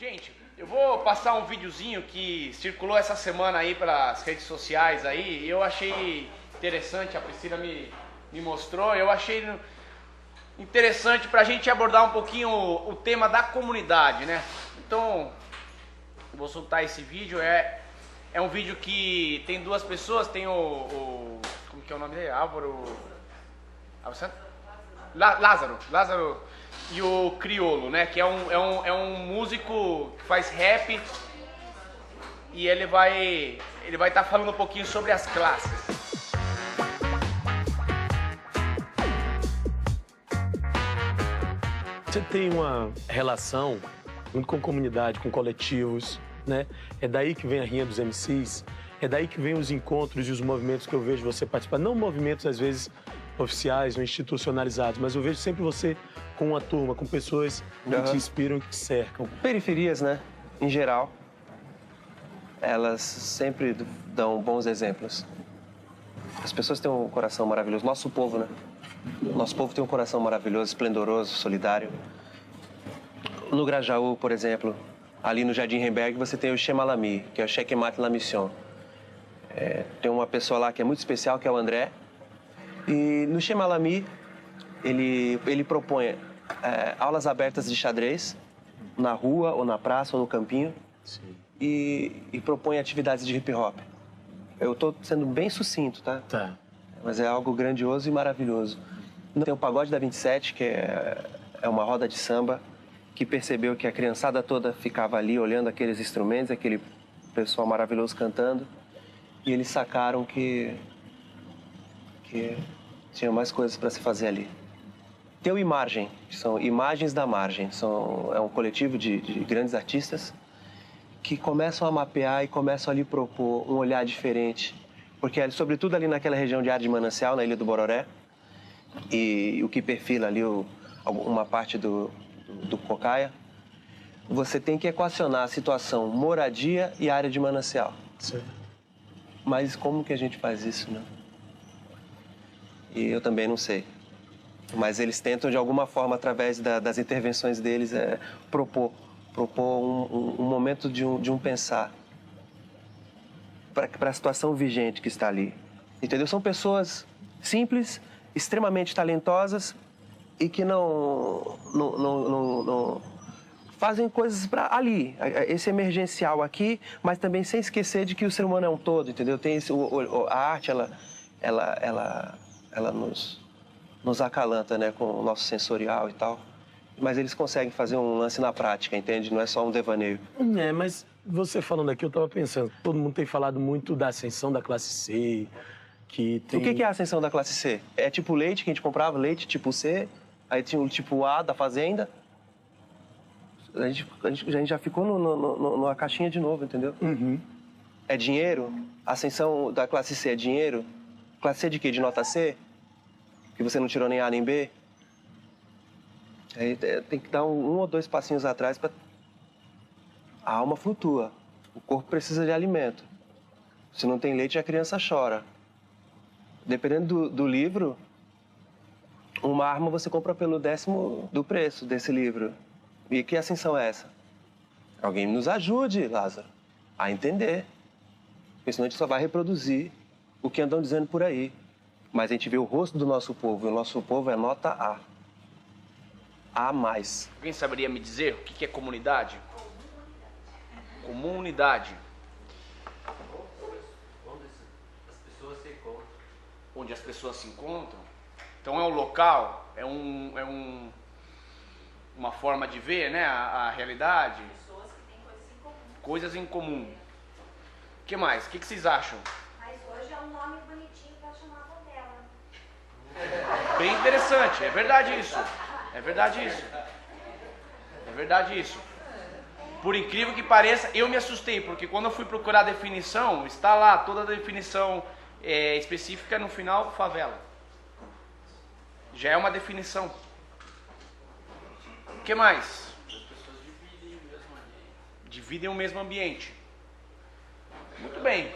Gente, eu vou passar um videozinho que circulou essa semana aí pelas redes sociais aí. Eu achei interessante, a Priscila me mostrou. Eu achei interessante pra gente abordar um pouquinho o tema da comunidade, né? Então, vou soltar esse vídeo. É um vídeo que tem duas pessoas. Tem como que é o nome dele? Lázaro e o Criolo, né? Que é um músico que faz rap e ele vai estar falando um pouquinho sobre as classes. Você tem uma relação muito com comunidade, com coletivos, né? É daí que vem a rinha dos MCs, é daí que vem os encontros e os movimentos que eu vejo você participar. Não movimentos, às vezes, oficiais ou institucionalizados, mas eu vejo sempre você com uma turma, com pessoas que te inspiram, que te cercam. Periferias, né? Em geral, elas sempre dão bons exemplos. As pessoas têm um coração maravilhoso. Nosso povo, né? Nosso povo tem um coração maravilhoso, esplendoroso, solidário. No Grajaú, por exemplo, ali no Jardim Remberg, você tem o Chemalami, que é o Cheque Mate La Mission. Tem uma pessoa lá que é muito especial, que é o André. E no Chemalami, ele propõe aulas abertas de xadrez, na rua, ou na praça, ou no campinho. Sim. E propõe atividades de hip hop. Eu tô sendo bem sucinto, tá? Tá. Mas é algo grandioso e maravilhoso. Tem o Pagode da 27, que é uma roda de samba, que percebeu que a criançada toda ficava ali olhando aqueles instrumentos, aquele pessoal maravilhoso cantando. E eles sacaram que tinha mais coisas para se fazer ali. Tem o Imargem, que são Imagens da Margem. É um coletivo de grandes artistas que começam a mapear e começam ali propor um olhar diferente. Porque, sobretudo ali naquela região de Área de Manancial, na Ilha do Bororé, e o que perfila ali uma parte do Cocaia, você tem que equacionar a situação moradia e área de manancial. Sim. Mas como que a gente faz isso, né? E eu também não sei. Mas eles tentam, de alguma forma, através das intervenções deles, propor um momento de um pensar para a situação vigente que está ali. Entendeu? São pessoas simples, extremamente talentosas e que não fazem coisas para ali, esse emergencial aqui, mas também sem esquecer de que o ser humano é um todo, entendeu? Tem a arte, ela nos acalanta, né, com o nosso sensorial e tal. Mas eles conseguem fazer um lance na prática, entende? Não é só um devaneio. Mas você falando aqui, eu tava pensando, todo mundo tem falado muito da ascensão da classe C, que tem... O que é a ascensão da classe C? É tipo leite que a gente comprava, leite tipo C, aí tinha o tipo A da fazenda. A gente já ficou numa caixinha de novo, entendeu? Uhum. É dinheiro? A ascensão da classe C é dinheiro? Classe C de quê? De nota C? Que você não tirou nem A nem B? Aí tem que dar um ou dois passinhos atrás para... A alma flutua. O corpo precisa de alimento. Se não tem leite, a criança chora. Dependendo do livro, uma arma você compra pelo 10º do preço desse livro. E que ascensão é essa? Alguém nos ajude, Lázaro, a entender. Porque senão a gente só vai reproduzir o que andam dizendo por aí. Mas a gente vê o rosto do nosso povo, e o nosso povo é nota A. A mais. Alguém saberia me dizer o que é comunidade? Comunidade. Onde as pessoas se encontram. Então é um local, uma forma de ver, né, a realidade. Pessoas que têm coisas em comum. O que mais? O que vocês acham? Mas hoje é um nome bonitinho para chamar favela. Bem interessante, é verdade isso. É verdade isso. É verdade isso. Por incrível que pareça, eu me assustei, porque quando eu fui procurar a definição, está lá toda a definição específica no final, favela. Já é uma definição. O que mais? As pessoas Dividem o mesmo ambiente. Muito bem.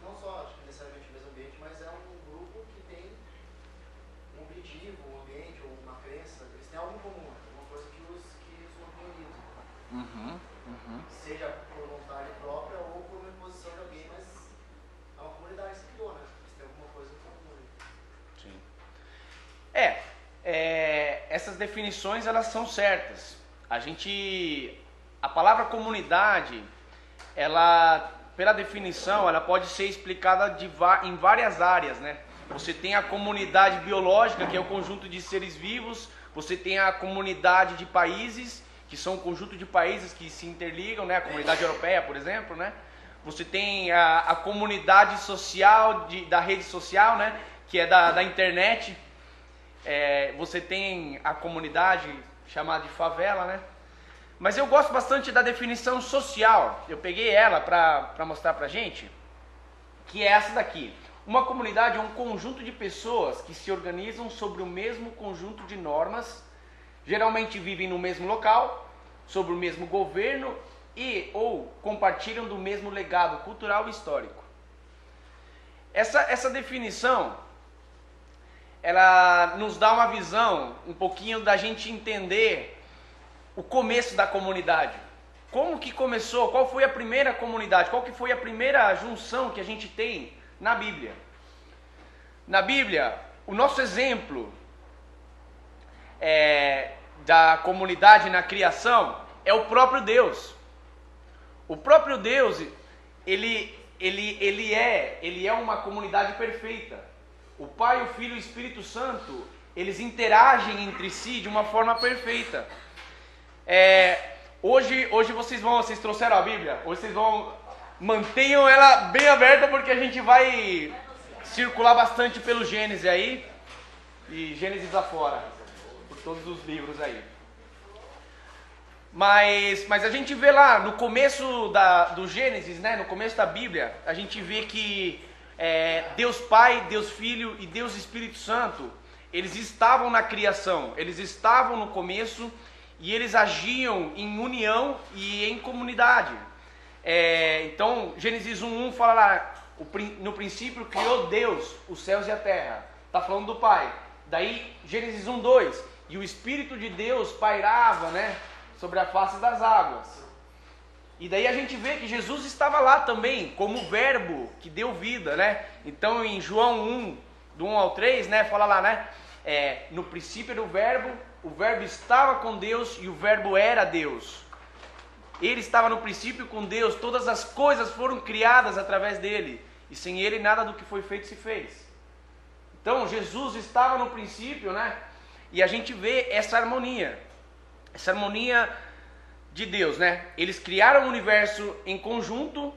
não só acho que necessariamente o mesmo ambiente, mas é um grupo que tem um objetivo, um ambiente ou uma crença. Eles têm algo em comum, uma coisa que os mobiliza. essas definições elas são certas. A palavra comunidade, ela, pela definição, ela pode ser explicada em várias áreas, né? Você tem a comunidade biológica, que é o conjunto de seres vivos. Você tem a comunidade de países, que são um conjunto de países que se interligam, né? A comunidade europeia, por exemplo, né? Você tem a comunidade social da rede social, né? Que é da internet. Você tem a comunidade chamada de favela, né? Mas eu gosto bastante da definição social. Eu peguei ela para mostrar pra gente, que é essa daqui. Uma comunidade é um conjunto de pessoas que se organizam sobre o mesmo conjunto de normas, geralmente vivem no mesmo local, sobre o mesmo governo ou compartilham do mesmo legado cultural e histórico. Essa definição, ela nos dá uma visão um pouquinho da gente entender o começo da comunidade. Como que começou? Qual foi a primeira comunidade? Qual que foi a primeira junção que a gente tem na Bíblia? Na Bíblia, o nosso exemplo da comunidade na criação é o próprio Deus. O próprio Deus, ele é uma comunidade perfeita. O Pai, o Filho e o Espírito Santo, eles interagem entre si de uma forma perfeita. Hoje vocês trouxeram a Bíblia? Hoje vocês mantenham ela bem aberta, porque a gente vai circular bastante pelo Gênesis aí, e Gênesis afora, por todos os livros aí. Mas a gente vê lá, no começo do Gênesis, né, no começo da Bíblia, a gente vê que Deus Pai, Deus Filho e Deus Espírito Santo, eles estavam na criação, eles estavam no começo, e eles agiam em união e em comunidade. Então, Gênesis 1:1 fala lá, no princípio criou Deus os céus e a terra. Está falando do Pai. Daí, Gênesis 1:2, e o Espírito de Deus pairava, né, sobre a face das águas. E daí a gente vê que Jesus estava lá também, como verbo que deu vida, né? Então, em João 1, do 1 ao 3, né, fala lá, né, no princípio era o verbo estava com Deus e o verbo era Deus. Ele estava no princípio com Deus, todas as coisas foram criadas através dele, e sem ele nada do que foi feito se fez. Então Jesus estava no princípio, né? E a gente vê essa harmonia de Deus, né? Eles criaram o universo em conjunto,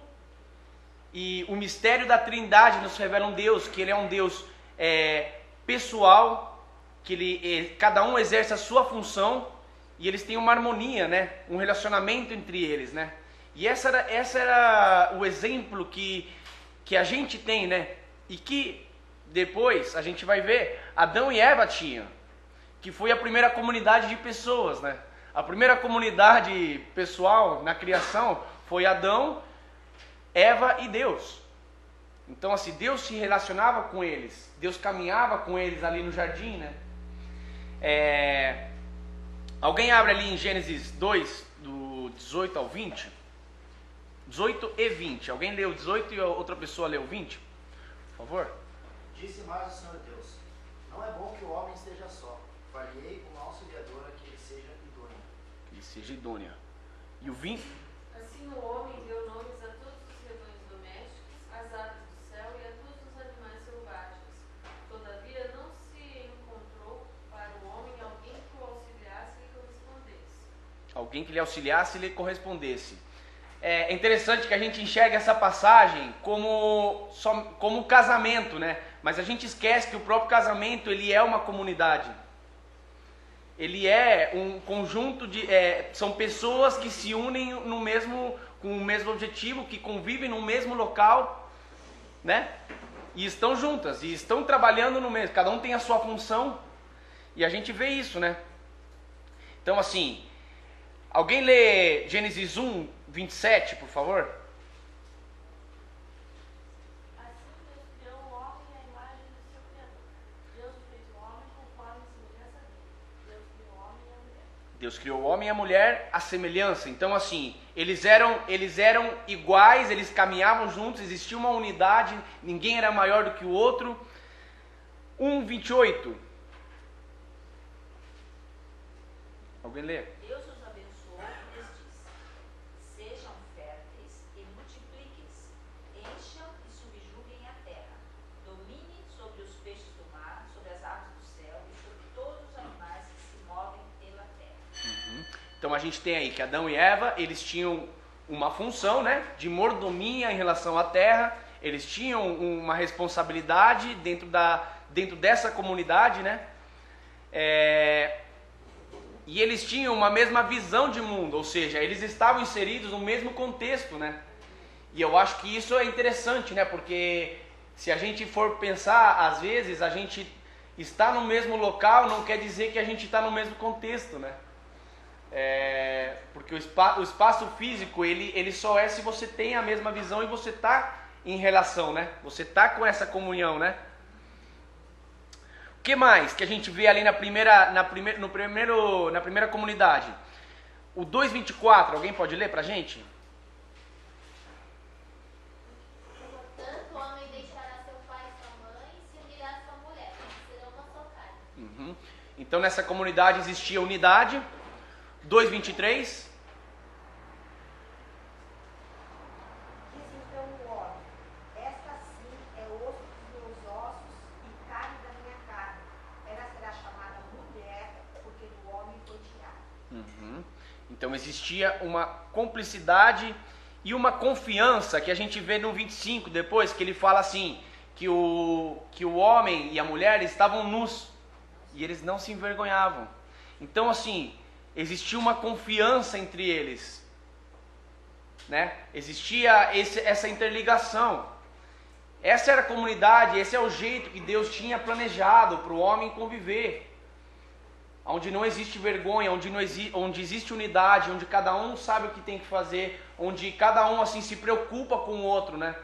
e o mistério da Trindade nos revela um Deus, que ele é um Deus pessoal, que cada um exerce a sua função, e eles têm uma harmonia, né? Um relacionamento entre eles, né? E essa era o exemplo que a gente tem, né? E que depois a gente vai ver Adão e Eva tinham, que foi a primeira comunidade de pessoas, né? A primeira comunidade pessoal na criação foi Adão, Eva e Deus. Então, assim, Deus se relacionava com eles, Deus caminhava com eles ali no jardim, né? Alguém abre ali em Gênesis 2, do 18 ao 20? 18 e 20. Alguém leu 18 e outra pessoa leu 20? Por favor. Disse mais o Senhor Deus: não é bom que o homem esteja só. Farei uma auxiliadora que ele seja idônea. Que ele seja idônea. E o 20? Assim o homem deu nomes a todos os rebanhos domésticos, às aves do céu e a todos os animais selvagens. Todavia não se encontrou para o homem alguém que o auxiliasse e lhe correspondesse. Alguém que lhe auxiliasse e lhe correspondesse. É interessante que a gente enxerga essa passagem como casamento, né? Mas a gente esquece que o próprio casamento, ele é uma comunidade. Ele é um conjunto de... são pessoas que se unem com o mesmo objetivo, que convivem no mesmo local, né? E estão juntas, e estão trabalhando no mesmo. Cada um tem a sua função, e a gente vê isso, né? Então, assim, alguém lê Gênesis 1, 27, por favor? Assim Deus criou o homem à imagem do seu Criador. Deus fez o homem conforme a semelhança dele. Deus criou o homem e a mulher. Deus criou o homem e a mulher à semelhança. Então, assim, eles eram iguais, eles caminhavam juntos, existia uma unidade, ninguém era maior do que o outro. 1, 28. Alguém lê? Deus os abençoou e lhes disse: sejam férteis e multipliquem-se, encham e subjuguem a terra, dominem sobre os peixes do mar, sobre as aves do céu e sobre todos os animais que se movem pela terra. Então a gente tem aí que Adão e Eva, eles tinham uma função, né, de mordomia em relação à terra, eles tinham uma responsabilidade dentro dessa comunidade, né, e eles tinham uma mesma visão de mundo, ou seja, eles estavam inseridos no mesmo contexto, né, e eu acho que isso é interessante, né, porque se a gente for pensar, às vezes a gente está no mesmo local, não quer dizer que a gente está no mesmo contexto, né. Porque o espaço físico ele só é se você tem a mesma visão e você está em relação, né? Você está com essa comunhão, né? O que mais que a gente vê ali na primeira comunidade? O 2:24, alguém pode ler pra gente? Portanto, o homem deixará seu pai e sua mãe e se unirá à sua mulher, e serão uma só carne. Então nessa comunidade existia unidade. 2:23. Diz então o homem: esta sim é osso dos meus ossos e carne da minha carne. Ela será chamada mulher, porque do homem foi tirada. Então existia uma cumplicidade e uma confiança que a gente vê no 25 depois, que ele fala assim, que o homem e a mulher estavam nus e eles não se envergonhavam. Então assim, existia uma confiança entre eles, né? Existia essa interligação. Essa era a comunidade, esse é o jeito que Deus tinha planejado para o homem conviver. Onde não existe vergonha, onde existe unidade, onde cada um sabe o que tem que fazer, onde cada um assim se preocupa com o outro, né?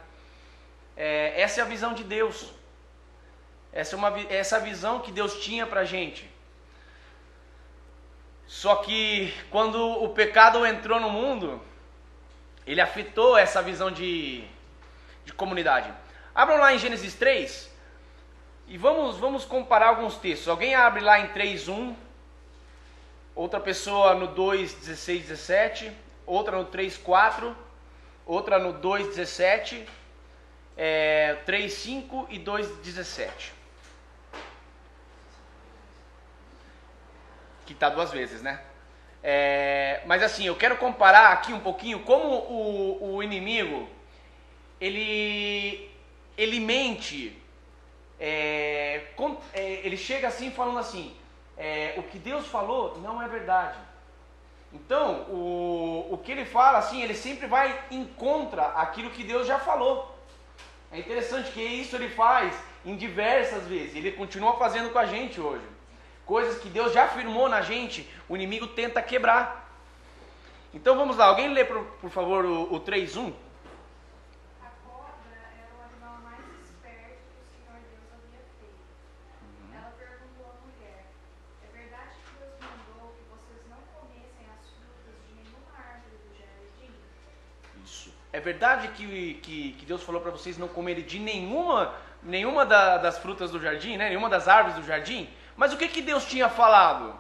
Essa é a visão de Deus. Essa visão que Deus tinha para a gente. Só que quando o pecado entrou no mundo, ele afetou essa visão de comunidade. Abram lá em Gênesis 3 e vamos comparar alguns textos. Alguém abre lá em 3:1, outra pessoa no 2:16, 17, outra no 3:4, outra no 2:17, 3:5 e 2:17. Que está 2 vezes, né? Mas assim, eu quero comparar aqui um pouquinho como o inimigo, ele mente, ele chega assim falando assim, o que Deus falou não é verdade. Então, o que ele fala assim, ele sempre vai em contra aquilo que Deus já falou. É interessante que isso ele faz em diversas vezes, ele continua fazendo com a gente hoje. Coisas que Deus já afirmou na gente, o inimigo tenta quebrar. Então vamos lá, alguém lê por favor o 3:1? A cobra era o animal mais esperto que o Senhor Deus havia feito. Ela perguntou à mulher: é verdade que Deus mandou que vocês não comessem as frutas de nenhuma árvore do jardim? Isso. É verdade que Deus falou para vocês não comerem de nenhuma das frutas do jardim, né? Nenhuma das árvores do jardim? Mas o que Deus tinha falado?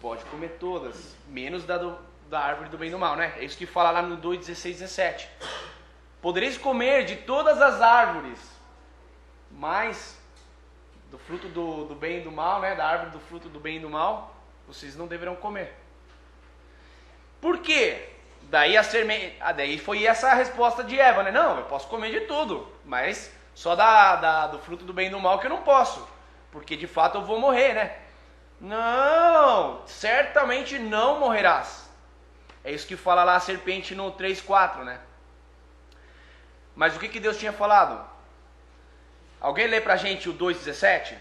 Pode comer todas, menos da árvore do bem e do mal, né? É isso que fala lá no 2:16, 17. Podereis comer de todas as árvores, mas do fruto do bem e do mal, né? Da árvore do fruto do bem e do mal, vocês não deverão comer. Por quê? Daí foi essa a resposta de Eva, né? Não, eu posso comer de tudo, mas só do fruto do bem e do mal que eu não posso, porque de fato eu vou morrer, né? Não, certamente não morrerás. É isso que fala lá a serpente no 3:4, né? Mas o que Deus tinha falado? Alguém lê pra gente o 2:17?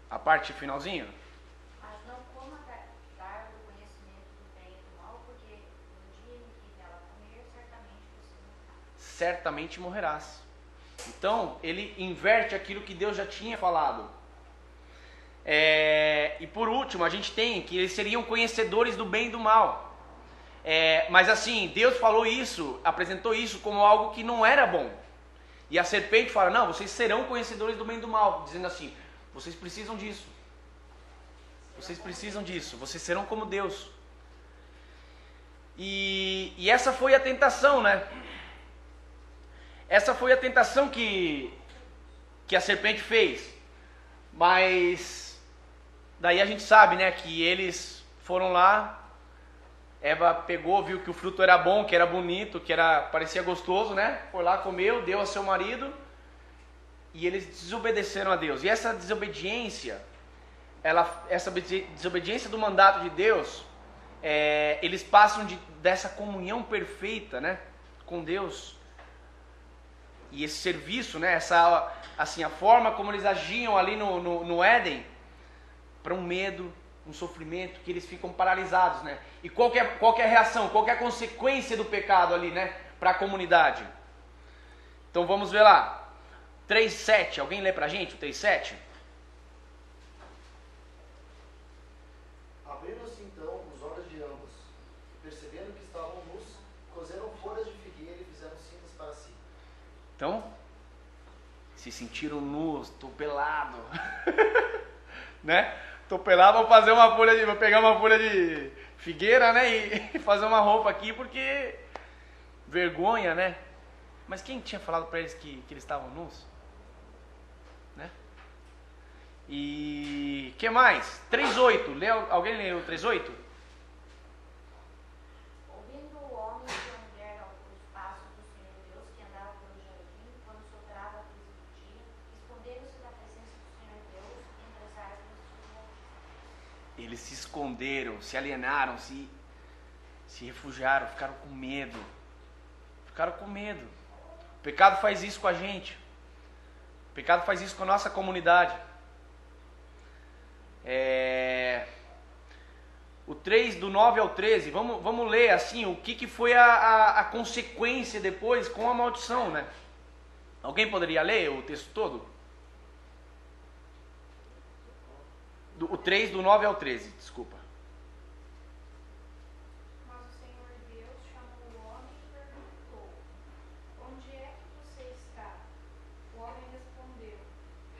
A parte finalzinha? Mas não coma da árvore do conhecimento do bem e do mal, porque no dia em que dela comer, certamente você morrerá. Certamente morrerás. Então, ele inverte aquilo que Deus já tinha falado. E por último, a gente tem que eles seriam conhecedores do bem e do mal. Mas assim, Deus falou isso, apresentou isso como algo que não era bom. E a serpente fala, não, vocês serão conhecedores do bem e do mal. Dizendo assim, vocês precisam disso. Vocês precisam disso. Vocês serão como Deus. E essa foi a tentação, né? Essa foi a tentação que a serpente fez. Mas daí a gente sabe, né, que eles foram lá. Eva pegou, viu que o fruto era bom, que era bonito, parecia gostoso, né? Foi lá, comeu, deu ao seu marido. E eles desobedeceram a Deus. E essa desobediência, essa desobediência do mandato de Deus, eles passam dessa comunhão perfeita, né, com Deus. E esse serviço, né, assim, a forma como eles agiam ali no Éden, para um medo, um sofrimento, que eles ficam paralisados, né? E qual que é a reação, qual que é a consequência do pecado ali, né, para a comunidade? Então vamos ver lá. 3:7, alguém lê pra gente o 3:7? Abriram-se então os olhos de ambos, percebendo que estavam nus, cozeram folhas de figueira e fizeram cintas para si. Então, se sentiram nus, tô pelado, né? Tô pelado, vou pegar uma folha de figueira, né? E fazer uma roupa aqui, porque vergonha, né? Mas quem tinha falado para eles que eles estavam nus? Né? E que mais? 3:8. Alguém leu 3:8? Ouvindo o homem e a mulher os passos do Senhor Deus que andava pelo jardim, quando soprava a brisa do dia, esconderam-se da presença do Senhor Deus entre as árvores do jardim. Eles se esconderam, se alienaram, se refugiaram, ficaram com medo. Ficaram com medo. O pecado faz isso com a gente. O pecado faz isso com a nossa comunidade. O 3, do 9 ao 13, vamos ler assim, o que foi a consequência depois com a maldição, né? Alguém poderia ler o texto todo? O 3, do 9 ao 13, desculpa. Mas o Senhor Deus chamou o homem e perguntou: onde é que você está? O homem respondeu: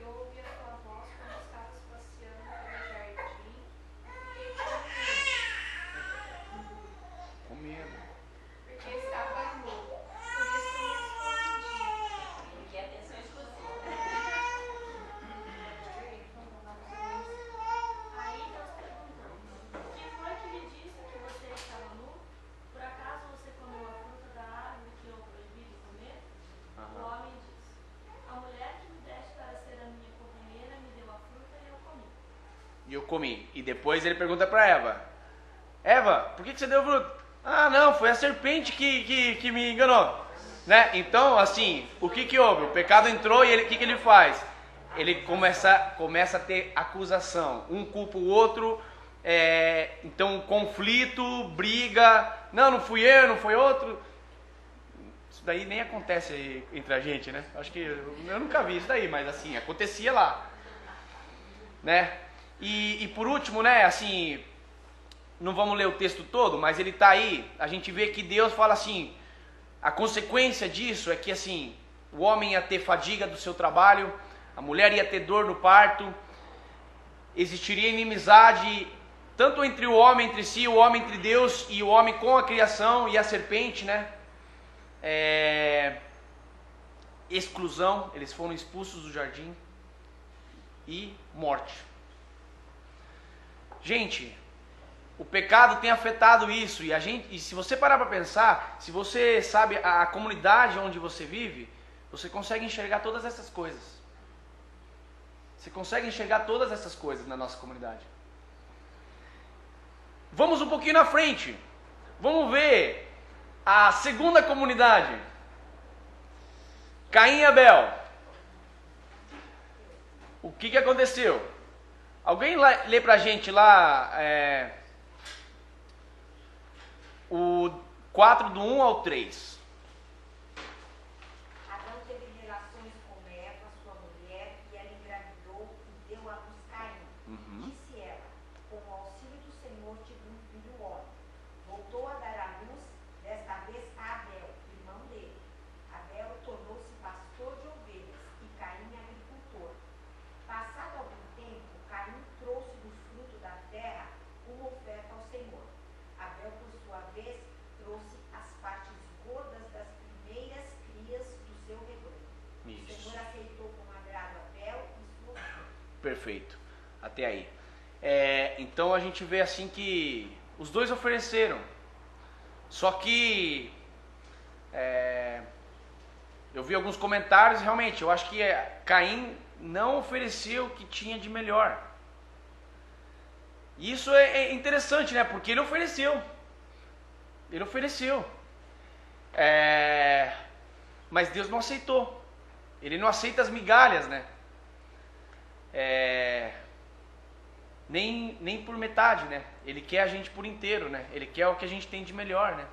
eu ouvi a tua voz quando estavas passeando pelo jardim e fiquei Com medo. porque estava nu. Por isso me escondi. Ele quer atenção exclusiva. Aí Deus perguntou: quem foi que lhe disse que você estava nu? Por acaso você comeu a fruta da árvore que eu proibi de comer? O homem disse: a mulher que me deste para ser a minha companheira me deu a fruta e eu comi. E eu comi. E depois ele pergunta para Eva: Eva, por que você deu fruto? Ah, não, foi a serpente que me enganou. Né? Então, assim, o que houve? O pecado entrou e o que ele faz? Ele começa a ter acusação. Um culpa o outro. Então, conflito, briga. Não fui eu, não foi outro. Isso daí nem acontece entre a gente, né? Acho que eu nunca vi isso daí, mas assim, acontecia lá. Né? E por último, né, assim, não vamos ler o texto todo, mas ele está aí, a gente vê que Deus fala assim, a consequência disso é que assim, o homem ia ter fadiga do seu trabalho, a mulher ia ter dor no parto, existiria inimizade, tanto entre o homem entre si, o homem entre Deus e o homem com a criação e a serpente, né? Exclusão, eles foram expulsos do jardim e morte. Gente, o pecado tem afetado isso e se você parar para pensar, se você sabe a comunidade onde você vive, você consegue enxergar todas essas coisas. Você consegue enxergar todas essas coisas na nossa comunidade. Vamos um pouquinho na frente. Vamos ver a segunda comunidade. Caim e Abel. O que aconteceu? Alguém lê pra gente lá o 4 do 1 ao 3. Adão teve relações com Eva, sua mulher, e ela engravidou e deu à luz Caim. Disse ela: com o auxílio do Senhor tive um filho homem. Voltou a dar à luz, desta vez a Abel, irmão dele. Abel tornou-se pastor de ovelhas e Caim agricultor. Passado algum tempo, Caim trouxe do fruto da terra O Isso. Senhor aceitou com agrado Abel e sua oferta. Perfeito. Até aí. Então a gente vê assim que os dois ofereceram. Só que eu vi alguns comentários, realmente, eu acho que Caim não ofereceu o que tinha de melhor. E isso é interessante, né? Porque ele ofereceu. Ele ofereceu. Mas Deus não aceitou. Ele não aceita as migalhas, né? Nem por metade, né? Ele quer a gente por inteiro, né? Ele quer o que a gente tem de melhor, né?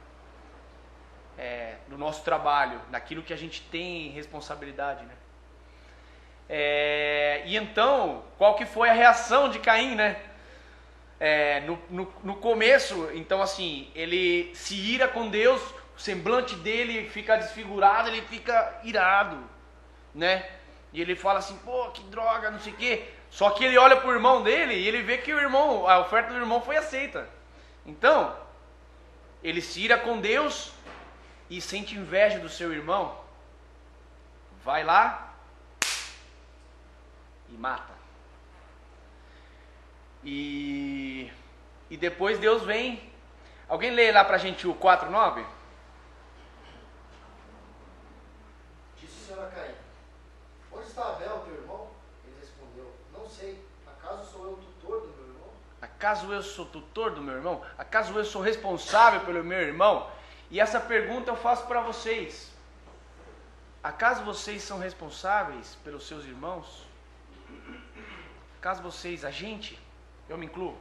No nosso trabalho, naquilo que a gente tem responsabilidade, né? E então, qual que foi a reação de Caim, né? No começo, então assim, ele se ira com Deus, o semblante dele fica desfigurado, ele fica irado, né? E ele fala assim, pô, que droga, não sei o quê. Só que ele olha pro irmão dele e ele vê que a oferta do irmão foi aceita. Então, ele se ira com Deus e sente inveja do seu irmão. Vai lá e mata. E depois Deus vem. Alguém lê lá pra gente o 4:9? Disse o Senhor a Caim: onde está Abel, teu irmão? Ele respondeu: não sei. Acaso sou eu o tutor do meu irmão? Acaso eu sou tutor do meu irmão? Acaso eu sou responsável pelo meu irmão? E essa pergunta eu faço para vocês. Acaso vocês são responsáveis pelos seus irmãos? Acaso vocês, a gente, eu me incluo,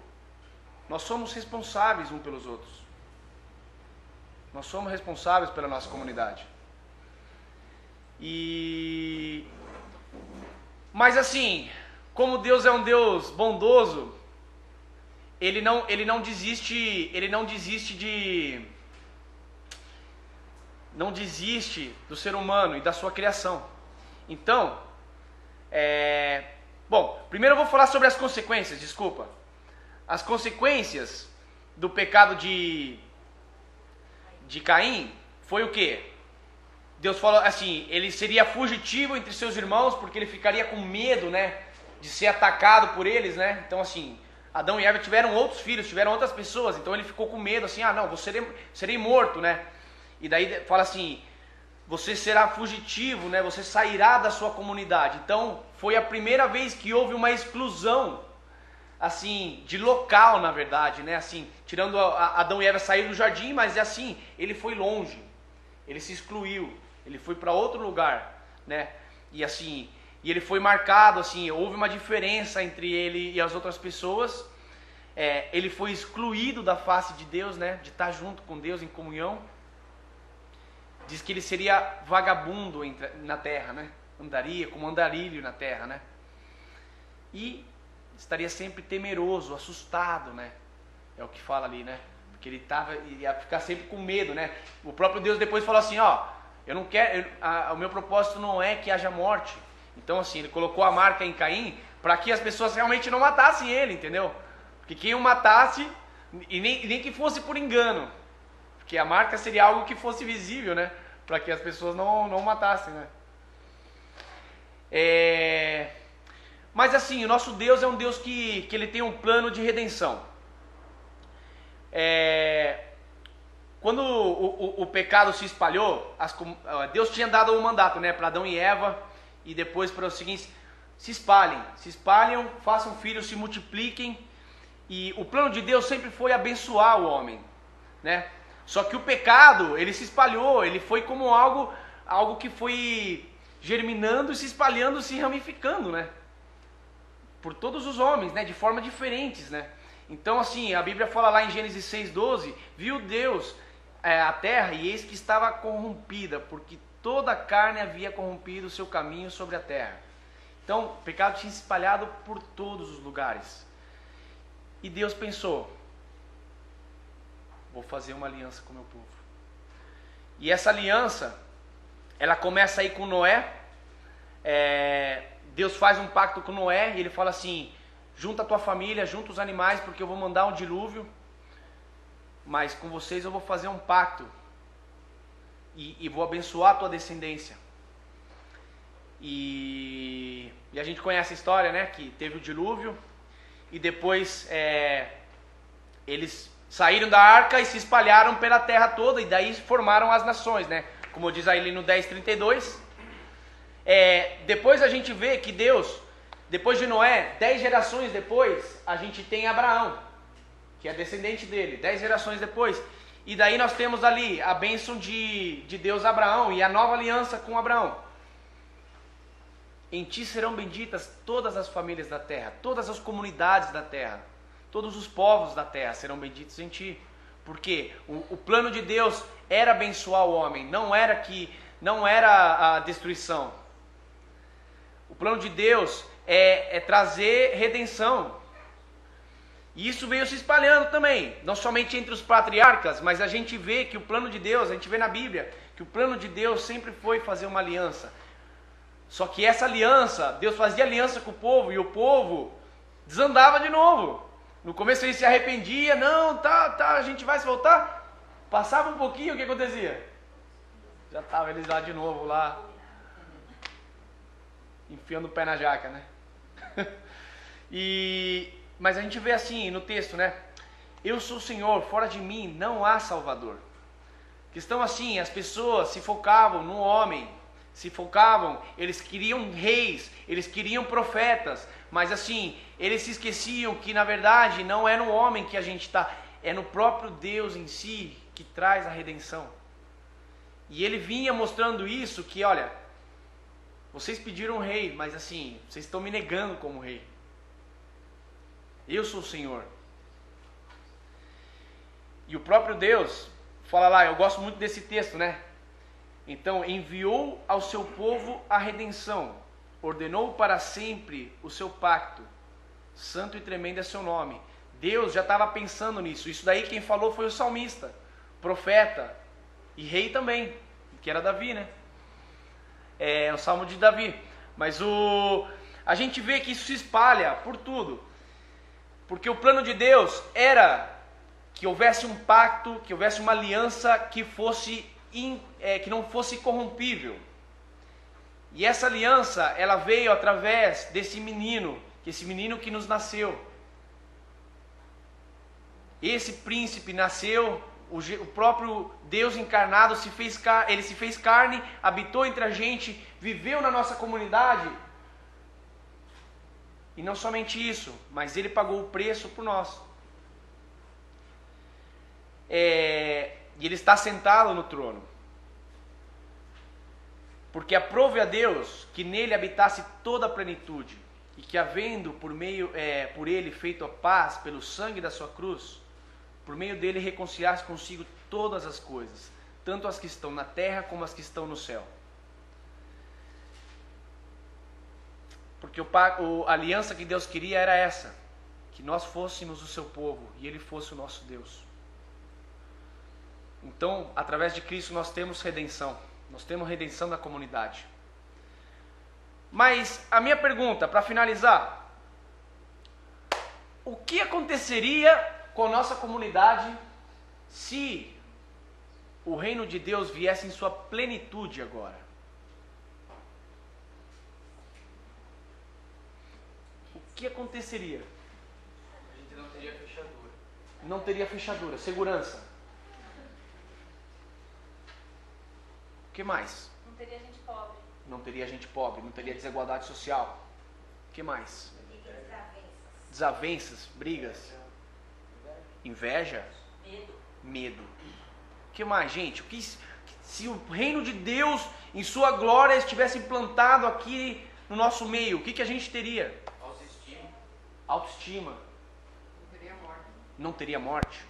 nós somos responsáveis uns pelos outros. Nós somos responsáveis pela nossa comunidade. Mas assim, como Deus é um Deus bondoso, ele não desiste do ser humano e da sua criação. Então, bom, primeiro eu vou falar sobre as consequências, desculpa. As consequências do pecado de Caim foi o quê? Deus falou assim, ele seria fugitivo entre seus irmãos, porque ele ficaria com medo, né, de ser atacado por eles, né? Então assim, Adão e Eva tiveram outros filhos, tiveram outras pessoas, então ele ficou com medo, assim, não, serei morto, né? E daí fala assim, você será fugitivo, né? Você sairá da sua comunidade. Então foi a primeira vez que houve uma exclusão, assim, de local, na verdade, né? Assim, tirando Adão e Eva saíram do jardim, mas assim, ele foi longe, ele se excluiu, ele foi para outro lugar, né? E assim, e ele foi marcado, assim, houve uma diferença entre ele e as outras pessoas. Ele foi excluído da face de Deus, né? De estar junto com Deus em comunhão. Diz que ele seria vagabundo na terra, né? Andaria como andarilho na terra, né? E estaria sempre temeroso, assustado, né? É o que fala ali, né? Porque ele ia ficar sempre com medo, né? O próprio Deus depois falou assim, eu não quero, o meu propósito não é que haja morte. Então assim, ele colocou a marca em Caim para que as pessoas realmente não matassem ele, entendeu? Porque quem o matasse, e nem que fosse por engano, porque a marca seria algo que fosse visível, né? Para que as pessoas não matassem, né? Mas assim, o nosso Deus é um Deus que ele tem um plano de redenção. Quando o pecado se espalhou, Deus tinha dado um mandato, né, para Adão e Eva, e depois para os seguintes: se espalhem, façam filhos, se multipliquem. E o plano de Deus sempre foi abençoar o homem, né? Só que o pecado, ele se espalhou, ele foi como algo que foi germinando, se espalhando, se ramificando, né? Por todos os homens, né? De formas diferentes, né? Então assim, a Bíblia fala lá em Gênesis 6:12, viu Deus a terra e eis que estava corrompida, porque toda a carne havia corrompido o seu caminho sobre a terra. Então, o pecado tinha se espalhado por todos os lugares. E Deus pensou, vou fazer uma aliança com o meu povo. E essa aliança, ela começa aí com Noé. Deus faz um pacto com Noé e ele fala assim, junta a tua família, junta os animais, porque eu vou mandar um dilúvio, mas com vocês eu vou fazer um pacto e vou abençoar a tua descendência. E a gente conhece a história, né? Que teve o dilúvio e depois eles saíram da arca e se espalharam pela terra toda e daí formaram as nações, né? Como diz aí no 10:32. Depois a gente vê que Deus, depois de Noé, 10 gerações depois, a gente tem Abraão, que é descendente dele, 10 gerações depois. E daí nós temos ali a bênção de Deus a Abraão e a nova aliança com Abraão. Em ti serão benditas todas as famílias da terra, todas as comunidades da terra, todos os povos da terra serão benditos em ti. Porque o plano de Deus era abençoar o homem, não era a destruição. O plano de Deus é trazer redenção. E isso veio se espalhando também, não somente entre os patriarcas, mas a gente vê que o plano de Deus, a gente vê na Bíblia, que o plano de Deus sempre foi fazer uma aliança. Só que essa aliança, Deus fazia aliança com o povo e o povo desandava de novo. No começo ele se arrependia, não, a gente vai se voltar. Passava um pouquinho, o que acontecia? Já estavam eles lá de novo, lá, enfiando o pé na jaca, né? Mas a gente vê assim no texto, né? Eu sou o Senhor, fora de mim não há Salvador. Questão assim, as pessoas se focavam no homem, eles queriam reis, eles queriam profetas, mas assim, eles se esqueciam que na verdade não é no homem que a gente está, é no próprio Deus em si que traz a redenção. E ele vinha mostrando isso, que olha, vocês pediram um rei, mas assim, vocês estão me negando como rei. Eu sou o Senhor. E o próprio Deus fala lá, eu gosto muito desse texto, né? Então, enviou ao seu povo a redenção, ordenou para sempre o seu pacto, santo e tremendo é seu nome. Deus já estava pensando nisso. Isso daí quem falou foi o salmista, profeta e rei também, que era Davi, né? É o salmo de Davi. Mas a gente vê que isso se espalha por tudo. Porque o plano de Deus era que houvesse um pacto, que houvesse uma aliança que não fosse corrompível. E essa aliança, ela veio através desse menino, esse menino que nos nasceu. Esse príncipe nasceu, o próprio Deus encarnado ele se fez carne, habitou entre a gente, viveu na nossa comunidade. E não somente isso, mas ele pagou o preço por nós. E ele está sentado no trono. Porque aprove a Deus que nele habitasse toda a plenitude, e que havendo por ele feito a paz pelo sangue da sua cruz, por meio dele reconciliasse consigo todas as coisas, tanto as que estão na terra como as que estão no céu. Porque a aliança que Deus queria era essa, que nós fôssemos o seu povo e ele fosse o nosso Deus. Então, através de Cristo nós temos redenção. Nós temos redenção da comunidade. Mas a minha pergunta, para finalizar, o que aconteceria com a nossa comunidade se o reino de Deus viesse em sua plenitude agora? O que aconteceria? A gente não teria fechadura. Não teria fechadura, segurança. O que mais? Não teria gente pobre. Não teria gente pobre, não teria desigualdade social. O que mais? Desavenças, brigas, inveja, medo. O que mais, gente? Se o reino de Deus em sua glória estivesse implantado aqui no nosso meio, o que a gente teria? Autoestima. Não teria morte. Não teria morte.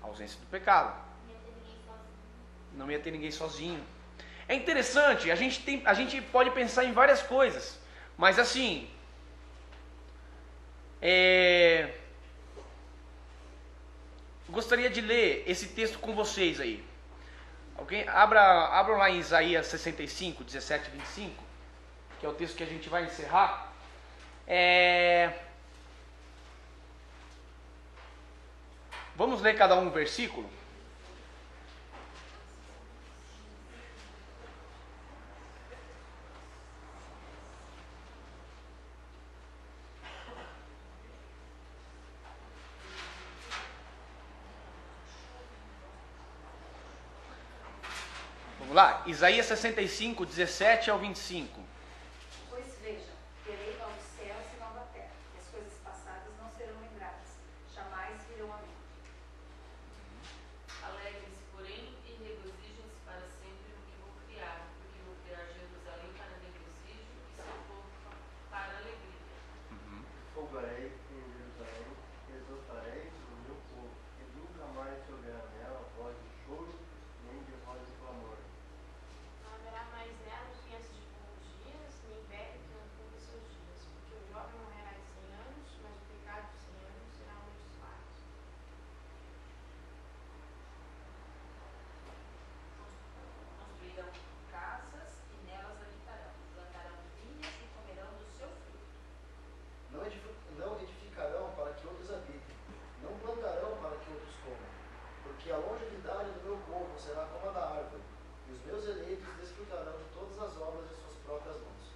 Ausência do pecado. Não ia ter ninguém sozinho. É interessante, a gente pode pensar em várias coisas, mas assim, gostaria de ler esse texto com vocês aí. Alguém abram lá em Isaías 65, 17 e 25, que é o texto que a gente vai encerrar. Vamos ler cada um versículo? lá, Isaías 65, 17 ao 25. Pois veja, terei novos céus e nova terra, e as coisas passadas não serão lembradas, jamais virão a mente. Alegrem-se, porém, e regozijem-se para sempre no que vou criar, porque vou criar Jerusalém para regozijo e seu povo para alegria. Folgarei em Jerusalém, exultarei no meu povo, e nunca mais se ouvirá nela voz de choro, nem de voz de clamor. Não haverá mais nela criança de poucos dias, nem velho que não cumpra seus dias, porque o jovem morrerá de 100 anos, mas o pecado de 100 anos será um dos fatos. Construirão casas e nelas habitarão, plantarão vinhas e comerão do seu fruto. Não edificarão para que outros habitem, não plantarão para que outros comam, porque a longevidade do meu povo será como a da árvore, e os meus eleitos desfrutarão de todas as obras de suas próprias mãos.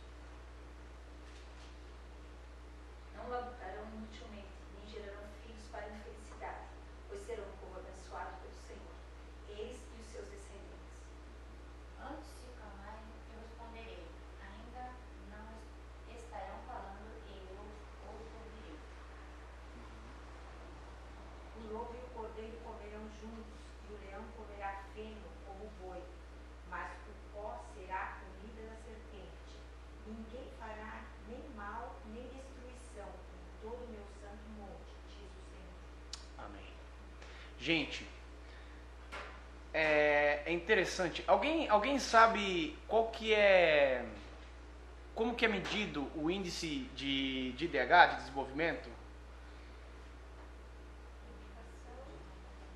Não labutarão inutilmente, nem gerarão filhos para a infelicidade, pois serão um povo abençoado pelo Senhor, eles e os seus descendentes. Antes se clamarem, eu responderei. Ainda não estarão falando e eu os ouvirei. O lobo e o cordeiro comerão juntos, e o leão comerá feno como o boi, mas o pó será a comida da serpente. Ninguém fará nem mal, nem destruição em todo o meu santo monte, diz o Senhor. Amém. Gente, é interessante. Alguém sabe como que é medido o índice de IDH, de desenvolvimento?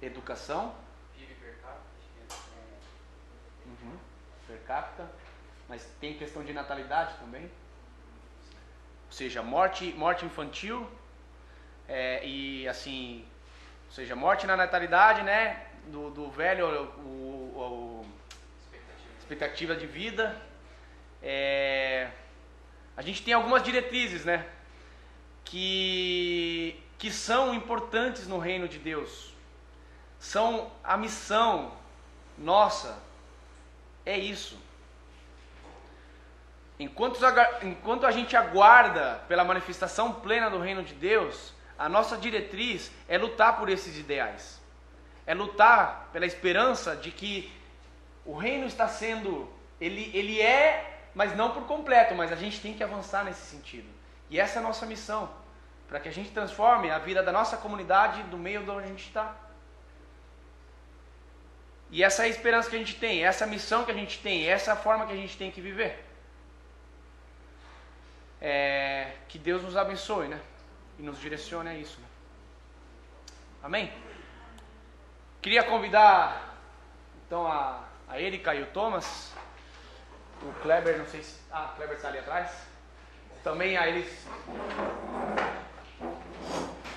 Educação. PIB per capita, acho que é. Uhum. Per capita. Mas tem questão de natalidade também. Ou seja, morte infantil. E assim, ou seja, morte na natalidade, né? Do velho, expectativa de vida. A gente tem algumas diretrizes, né? Que são importantes no reino de Deus. São a missão nossa. É isso. Enquanto a gente aguarda pela manifestação plena do reino de Deus, a nossa diretriz é lutar por esses ideais. É lutar pela esperança de que o reino está sendo, ele é, mas não por completo, mas a gente tem que avançar nesse sentido. E essa é a nossa missão, para que a gente transforme a vida da nossa comunidade do meio de onde a gente está. E essa é a esperança que a gente tem, essa é a missão que a gente tem, essa é a forma que a gente tem que viver. Que Deus nos abençoe, né? E nos direcione a isso, né? Amém? Queria convidar então a Erika e o Thomas, o Kleber, não sei se... o Kleber está ali atrás. Também a eles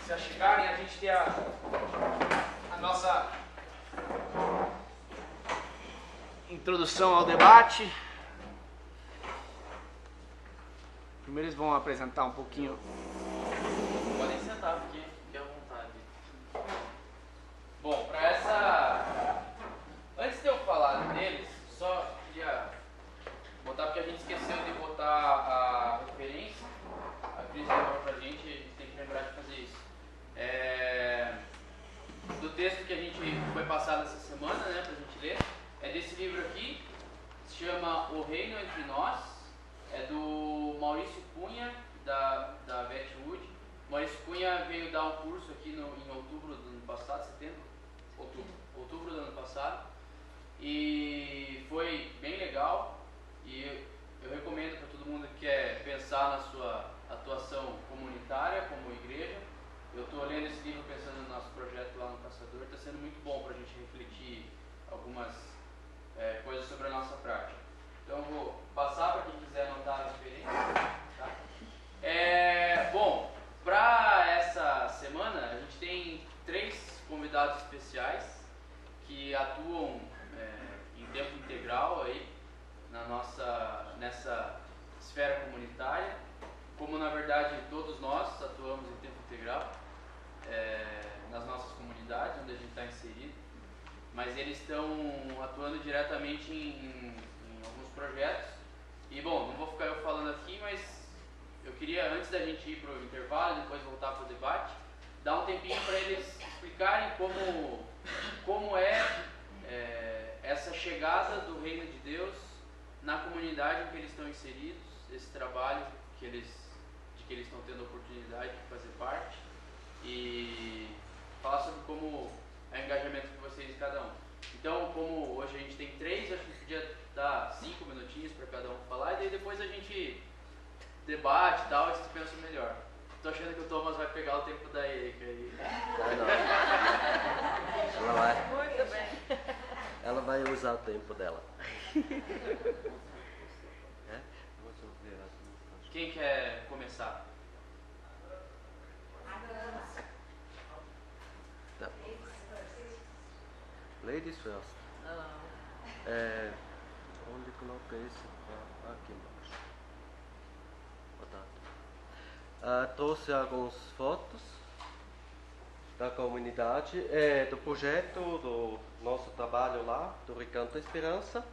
se achegarem, a gente ter a nossa introdução ao debate. Primeiro eles vão apresentar um pouquinho. Podem sentar, fiquem à vontade. Bom, para essa... Antes de eu falar deles, só queria botar, porque a gente esqueceu de botar a referência. A Cris lembrou pra gente, a gente tem que lembrar de fazer isso. Do texto que a gente foi passado essa semana, né, pra gente ler, é desse livro aqui, se chama O Reino Entre Nós, é do Maurício Cunha, da Vetwood. Maurício Cunha veio dar um curso aqui em outubro do ano passado, outubro do ano passado, e foi bem legal, e eu recomendo para todo mundo que quer pensar na sua atuação comunitária como igreja. Eu estou lendo esse livro pensando no nosso projeto lá no Caçador, está sendo muito bom para a gente refletir algumas coisas sobre a nossa prática. Então eu vou passar para quem quiser anotar a referência. Tá? Bom, para essa semana a gente tem 3 convidados especiais que atuam em tempo integral aí nessa esfera comunitária, como na verdade todos nós atuamos em tempo integral nas nossas comunidades onde a gente está inserido, mas mas eles estão atuando diretamente em alguns projetos. E bom, não vou ficar eu falando aqui, mas eu queria, antes da gente ir para o intervalo e depois voltar para o debate, dar um tempinho para eles explicarem como é essa chegada do reino de Deus na comunidade em que eles estão inseridos, esse trabalho de que eles estão tendo a oportunidade de fazer parte, e falar sobre como é o engajamento de vocês em cada um. Então, como hoje a gente tem 3, acho que podia dar 5 minutinhos para cada um falar, e daí depois a gente debate e tal, e vocês pensam melhor. Tô achando que o Thomas vai pegar o tempo da Erika aí. Ela vai. Muito bem. Ela vai usar o tempo dela. Quem quer começar? Não. Ladies first. Onde coloca isso? Aqui embaixo. Trouxe algumas fotos da comunidade, do projeto, do nosso trabalho lá, do Recanto da Esperança,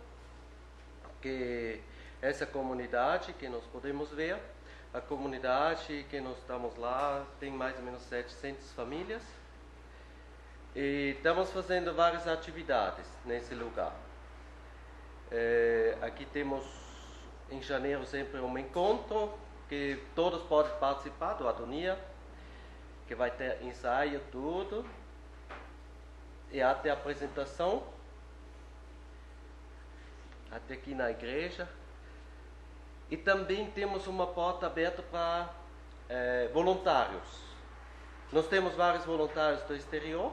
que essa comunidade que nós podemos ver, a comunidade que nós estamos lá tem mais ou menos 700 famílias, e estamos fazendo várias atividades nesse lugar. Aqui temos em janeiro sempre um encontro que todos podem participar, do Adonia, que vai ter ensaio, tudo, e até apresentação, até aqui na igreja. E também temos uma porta aberta para voluntários. Nós temos vários voluntários do exterior,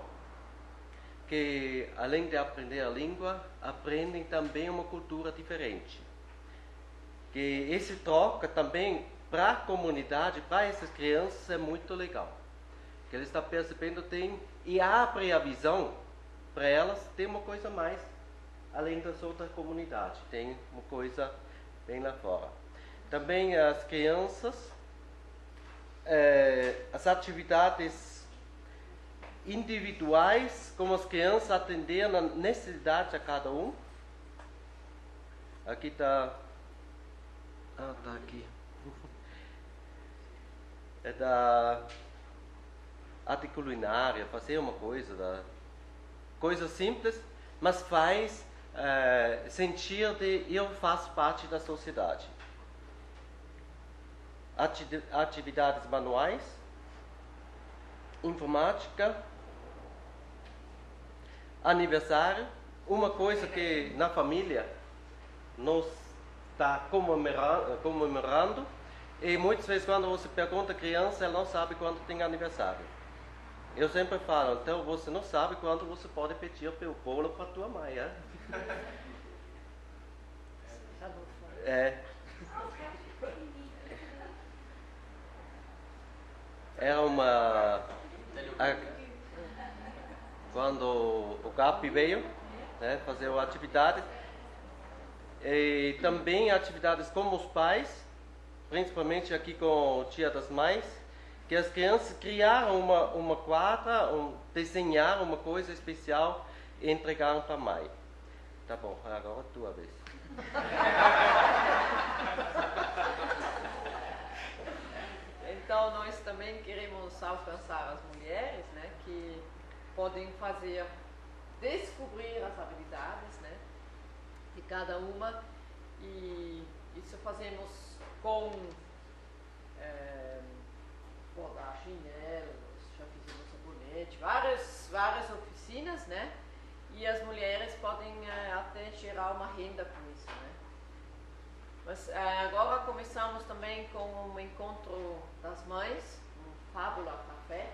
que além de aprender a língua, aprendem também uma cultura diferente. Que esse troca também para a comunidade, para essas crianças, é muito legal. Que eles estão percebendo e abre a visão para elas, tem uma coisa mais além das outras comunidades, tem uma coisa bem lá fora. Também as crianças, as atividades individuais, como as crianças atendendo a necessidade de cada um. Aqui está... está aqui. É da arte culinária, fazer uma coisa simples, mas faz sentir de eu faço parte da sociedade. Atividades manuais, informática, aniversário, uma coisa que na família nós está comemorando. E muitas vezes quando você pergunta a criança, ela não sabe quando tem aniversário. Eu sempre falo, então você não sabe quando você pode pedir o bolo para tua mãe, é? Era quando o GAP veio, né, fazer atividades, e também atividades com os pais, principalmente aqui com o Dia das Mães, que as crianças criaram uma quadra, desenharam uma coisa especial e entregaram para a mãe. Tá bom, agora é a tua vez. Então nós também queremos alcançar as mulheres, né, que podem descobrir as habilidades, né, de cada uma, e isso fazemos com bordar chinelos, já fizemos sabonete, várias oficinas, né? E as mulheres podem até gerar uma renda com isso, né? Mas agora começamos também com um encontro das mães, um Fábula Café.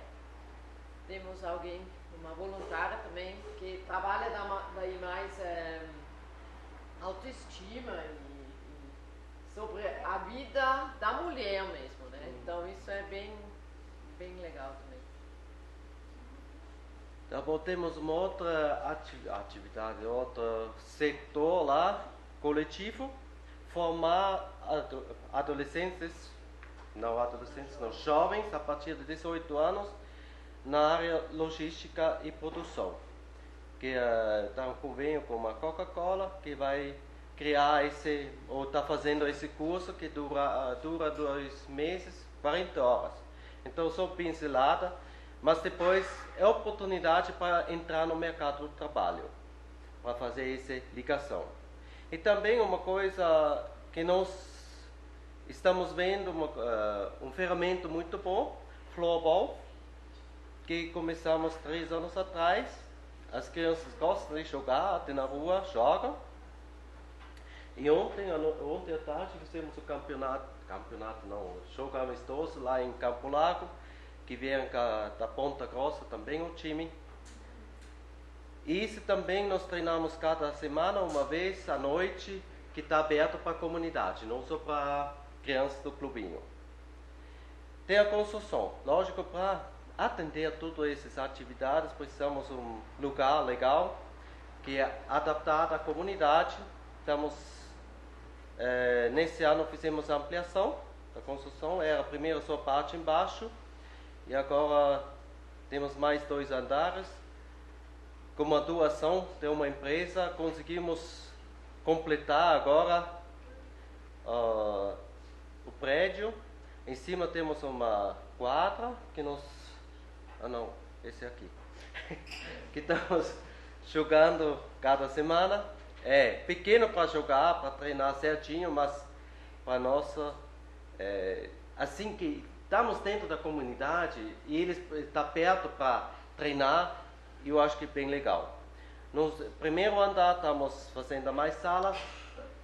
Temos uma voluntária também, que trabalha daí mais autoestima e sobre a vida da mulher mesmo, né? Então isso é bem legal também. Tá bom, temos uma outra atividade, outro setor lá, coletivo, formar jovens a partir de 18 anos na área logística e produção. que está um convênio com a Coca-Cola, que vai criar ou está fazendo esse curso que dura 2 meses, 40 horas. Então, só pincelada, mas depois é oportunidade para entrar no mercado do trabalho, para fazer essa ligação. E também uma coisa que nós estamos vendo, um ferramenta muito bom, floorball, que começamos 3 anos atrás. As crianças gostam de jogar, até na rua, jogam. E ontem à tarde fizemos o jogo amistoso lá em Campo Largo, que vieram da Ponta Grossa também o time. E isso também nós treinamos cada semana, uma vez à noite, que está aberto para a comunidade, não só para crianças do clubinho. Tem a construção. Lógico, para atender a todas essas atividades, precisamos de um lugar legal, que é adaptado à comunidade. Nesse ano fizemos a ampliação da construção, era a primeira só parte embaixo, e agora temos mais 2 andares. Com uma doação de uma empresa, conseguimos completar agora o prédio. Em cima temos uma quadra que nós... esse aqui. que estamos jogando cada semana. É pequeno para jogar, para treinar certinho, mas para nós, assim que estamos dentro da comunidade e eles estão perto para treinar, eu acho que é bem legal. No primeiro andar estamos fazendo mais salas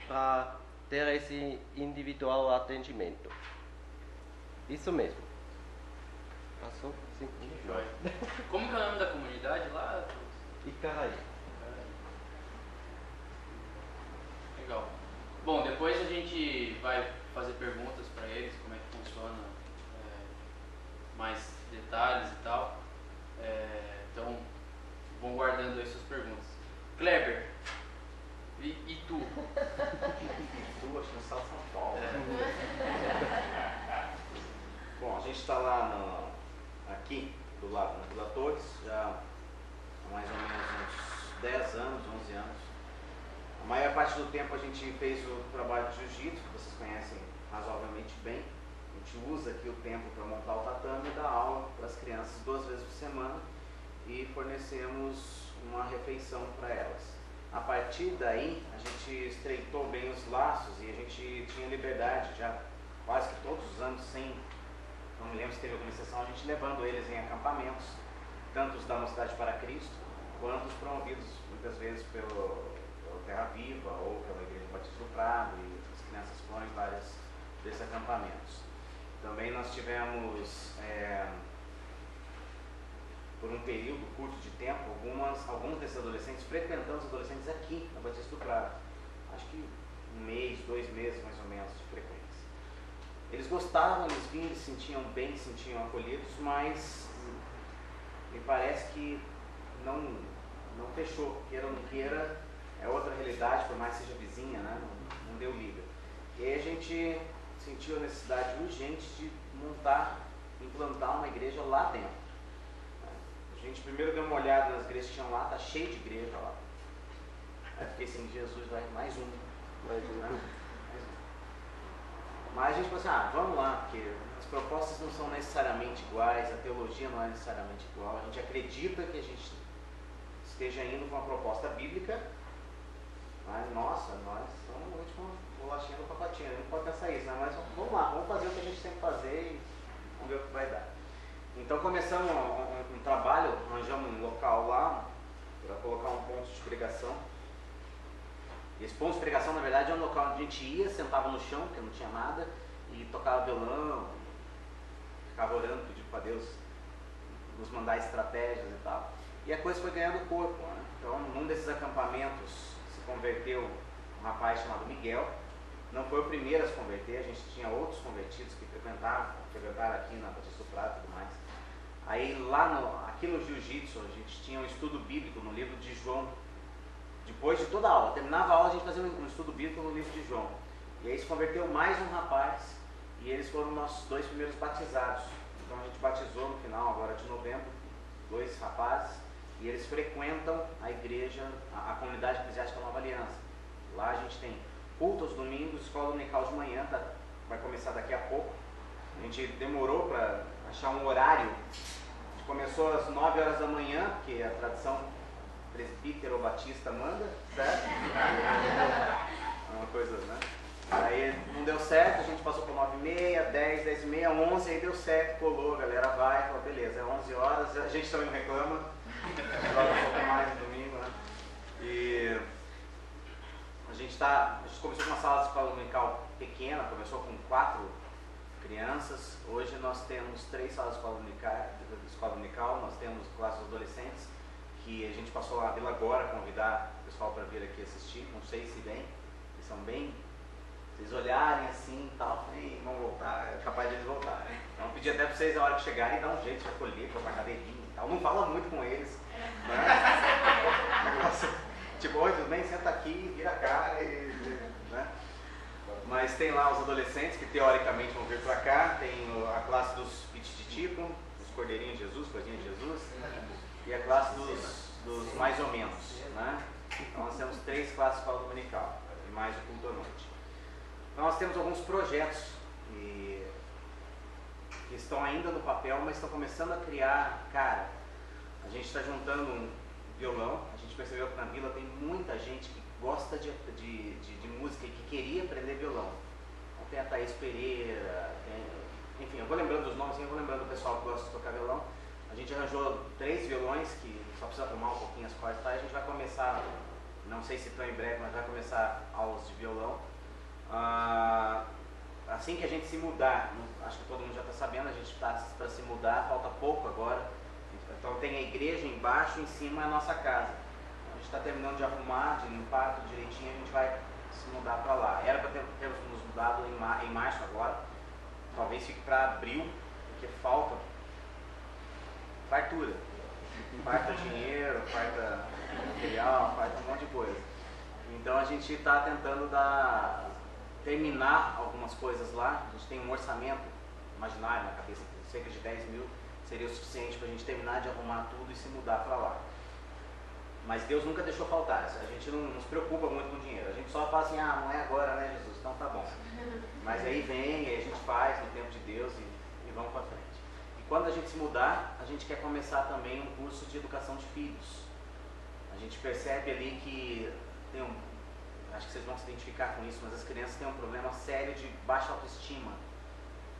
para ter esse individual atendimento. Isso mesmo. Passou 5 minutos. Como que é o nome da comunidade lá? Icaraí. Legal. Bom, depois a gente vai fazer perguntas para eles, como é que funciona, mais detalhes e tal. Então, vão guardando aí suas perguntas. Kleber, e tu? Tu, acho que no estado de São Paulo. Bom, a gente está lá aqui do lado na Vila Torres, já há mais ou menos uns 10 anos, 11 anos. A maior parte do tempo a gente fez o trabalho de jiu-jitsu, que vocês conhecem razoavelmente bem. A gente usa aqui o tempo para montar o tatame e dar aula para as crianças 2 vezes por semana e fornecemos uma refeição para elas. A partir daí, a gente estreitou bem os laços e a gente tinha liberdade já quase que todos os anos, não me lembro se teve alguma exceção, a gente levando eles em acampamentos, tanto os da Mocidade para Cristo, quanto os promovidos muitas vezes pelo Terra Viva ou pela Igreja Batista do Prado, e as crianças foram em vários desses acampamentos. Também nós tivemos, por um período curto de tempo, alguns desses adolescentes frequentando os adolescentes aqui na Batista do Prado. Acho que 1 mês, 2 meses mais ou menos de frequência. Eles gostavam, eles vinham, eles se sentiam bem, se sentiam acolhidos, mas me parece que não fechou, queira ou não queira, é outra realidade, por mais que seja vizinha, né? Não deu liga. E aí a gente sentiu a necessidade urgente de implantar uma igreja lá dentro. A gente primeiro deu uma olhada nas igrejas que tinham lá, tá cheio de igreja lá. Aí fiquei assim, Jesus, vai mais um. Né? Mas a gente falou assim, vamos lá, porque as propostas não são necessariamente iguais, a teologia não é necessariamente igual. A gente acredita que a gente esteja indo com uma proposta bíblica, mas nossa, nós somos uma bolachinha do papatinho, não pode pensar isso, né? Mas vamos lá, vamos fazer o que a gente tem que fazer e vamos ver o que vai dar. Então começamos um trabalho, arranjamos um local lá para colocar um ponto de pregação. E esse ponto de pregação, na verdade, é um local onde a gente ia, sentava no chão, porque não tinha nada, e tocava violão, ficava orando, pedindo para Deus nos mandar estratégias e tal. E a coisa foi ganhando corpo, né? Então, num desses acampamentos se converteu um rapaz chamado Miguel. Não foi o primeiro a se converter, a gente tinha outros convertidos que frequentaram aqui na Batista do Prado e tudo mais. Aí aqui no Jiu-Jitsu a gente tinha um estudo bíblico no livro de João. Depois de toda a aula, terminava a aula, a gente fazia um estudo bíblico no livro de João. E aí se converteu mais um rapaz e eles foram nossos 2 primeiros batizados. Então a gente batizou no final, agora de novembro, 2 rapazes e eles frequentam a igreja, a comunidade eclesiástica Nova Aliança. Lá a gente tem culto aos domingos, escola dominical de manhã, vai começar daqui a pouco. A gente demorou para achar um horário. A gente começou às 9 horas da manhã, porque a tradição presbítero batista manda, certo? É uma coisa, né? Aí não deu certo, a gente passou por 9h30, 10, 10h30, 11, aí deu certo, colou, a galera vai, falou, beleza, é 11 horas, a gente também não reclama, joga um pouco mais no domingo, né? E a gente começou com uma sala de escola dominical pequena, começou com 4 crianças, hoje nós temos 3 salas de escola dominical, nós temos classes de adolescentes, que a gente passou a Vila Agora convidar o pessoal para vir aqui assistir, não sei se vem, eles são bem, vocês olharem assim e tal, e vão voltar, é capaz de eles voltarem. Então eu pedi até para vocês, na hora que chegarem, dar um jeito de acolher, colocar cadeirinha e tal, não fala muito com eles, né? Tipo, oi, tudo bem? Senta aqui, vira a cara, né? Mas tem lá os adolescentes que teoricamente vão vir para cá, tem a classe dos pititico, os cordeirinhos de Jesus, coisinhas de Jesus, e a classe dos mais ou menos, né? Então nós temos 3 classes de escola dominical e mais o culto à noite. Então nós temos alguns projetos que estão ainda no papel, mas estão começando a criar cara. A gente está juntando um violão, a gente percebeu que na vila tem muita gente que gosta de música e que queria aprender violão. Então tem a Thaís Pereira, enfim, eu vou lembrando dos nomes, eu vou lembrando do pessoal que gosta de tocar violão. A gente arranjou 3 violões, que só precisa arrumar um pouquinho as cordas, tá? A gente vai começar, não sei se tão em breve, mas vai começar aulas de violão. Assim que a gente se mudar, acho que todo mundo já está sabendo, a gente está para se mudar, falta pouco agora. Então tem a igreja embaixo, em cima é a nossa casa. A gente está terminando de arrumar, de limpar tudo direitinho, a gente vai se mudar para lá. Era para termos nos mudado em março agora, talvez fique para abril, porque falta fartura. Falta dinheiro, falta material, falta um monte de coisa. Então a gente está tentando terminar algumas coisas lá. A gente tem um orçamento imaginário na cabeça, cerca de 10 mil seria o suficiente para a gente terminar de arrumar tudo e se mudar para lá. Mas Deus nunca deixou faltar, a gente não se preocupa muito com dinheiro, a gente só fala assim, não é agora, né, Jesus, então tá bom. Mas aí vem, aí a gente faz no tempo de Deus e vamos para frente. E quando a gente se mudar, a gente quer começar também um curso de educação de filhos. A gente percebe ali que acho que vocês vão se identificar com isso, mas as crianças têm um problema sério de baixa autoestima.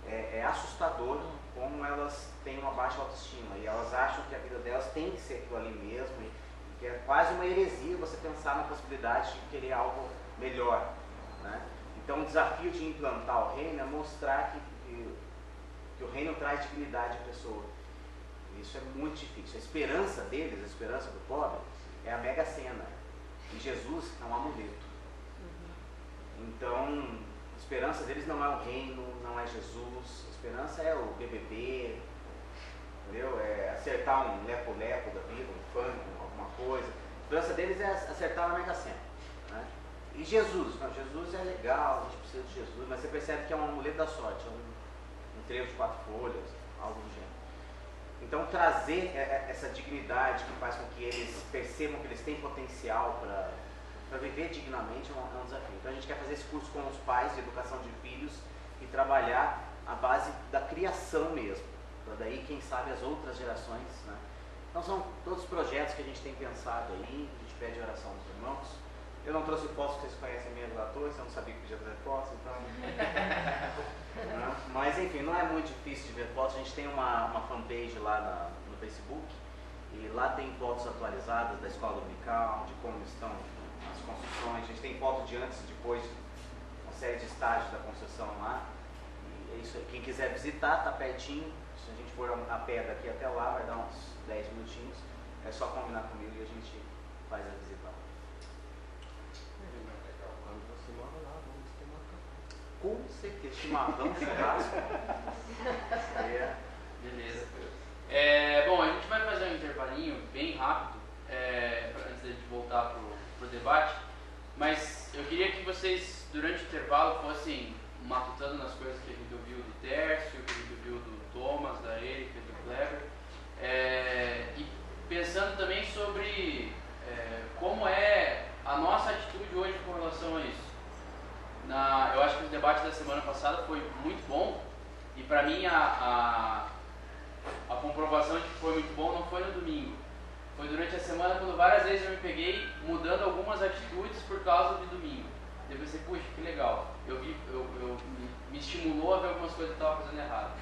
É assustador como elas têm uma baixa autoestima e elas acham que a vida delas tem que ser aquilo ali mesmo e que é quase uma heresia você pensar na possibilidade de querer algo melhor, né? Então o desafio de implantar o reino é mostrar que o reino traz dignidade à pessoa. Isso é muito difícil. A esperança deles, a esperança do pobre é a mega sena e Jesus é um amuleto. Então a esperança deles não é o reino, não é Jesus, a esperança é o BBB, entendeu? É acertar um lepo-lepo da vida, um funk, alguma coisa. A esperança deles é acertar na Mega Sena, né? E Jesus, não, Jesus é legal, a gente precisa de Jesus, mas você percebe que é um amuleto da sorte, é um trevo de 4 folhas, algo do gênero. Então trazer essa dignidade que faz com que eles percebam que eles têm potencial para viver dignamente é um desafio. Então a gente quer fazer esse curso com os pais de educação de filhos e trabalhar a base da criação mesmo, para daí quem sabe as outras gerações, né? Então são todos os projetos que a gente tem pensado aí, a gente pede oração dos irmãos. Eu não trouxe fotos, vocês conhecem minhas relatores, eu não sabia que podia trazer fotos, então... Mas enfim, não é muito difícil de ver fotos, a gente tem uma fanpage lá no Facebook e lá tem fotos atualizadas da escola dominical, de como estão as construções, a gente tem foto de antes e depois, uma série de estágios da construção lá. E é isso aí. Quem quiser visitar, tá pertinho, se a gente for a pé daqui até lá, vai dar uns 10 minutinhos, é só combinar comigo e a gente faz a visita lá. Quando você mora lá, vamos tomar café. Com certeza, chimarrão, churrasco. Beleza. Bom, a gente vai fazer um intervalinho bem rápido, antes da gente voltar pro debate, mas eu queria que vocês, durante o intervalo, fossem matutando nas coisas que a gente ouviu do Tércio, que a gente ouviu do Thomas, da Erika, do Kleber, e pensando também sobre debate da semana passada foi muito bom. E para mim a comprovação de que foi muito bom não foi no domingo. Foi durante a semana, quando várias vezes eu me peguei mudando algumas atitudes por causa de domingo. Eu pensei, puxa, que legal. Me estimulou a ver algumas coisas que eu estava fazendo errado.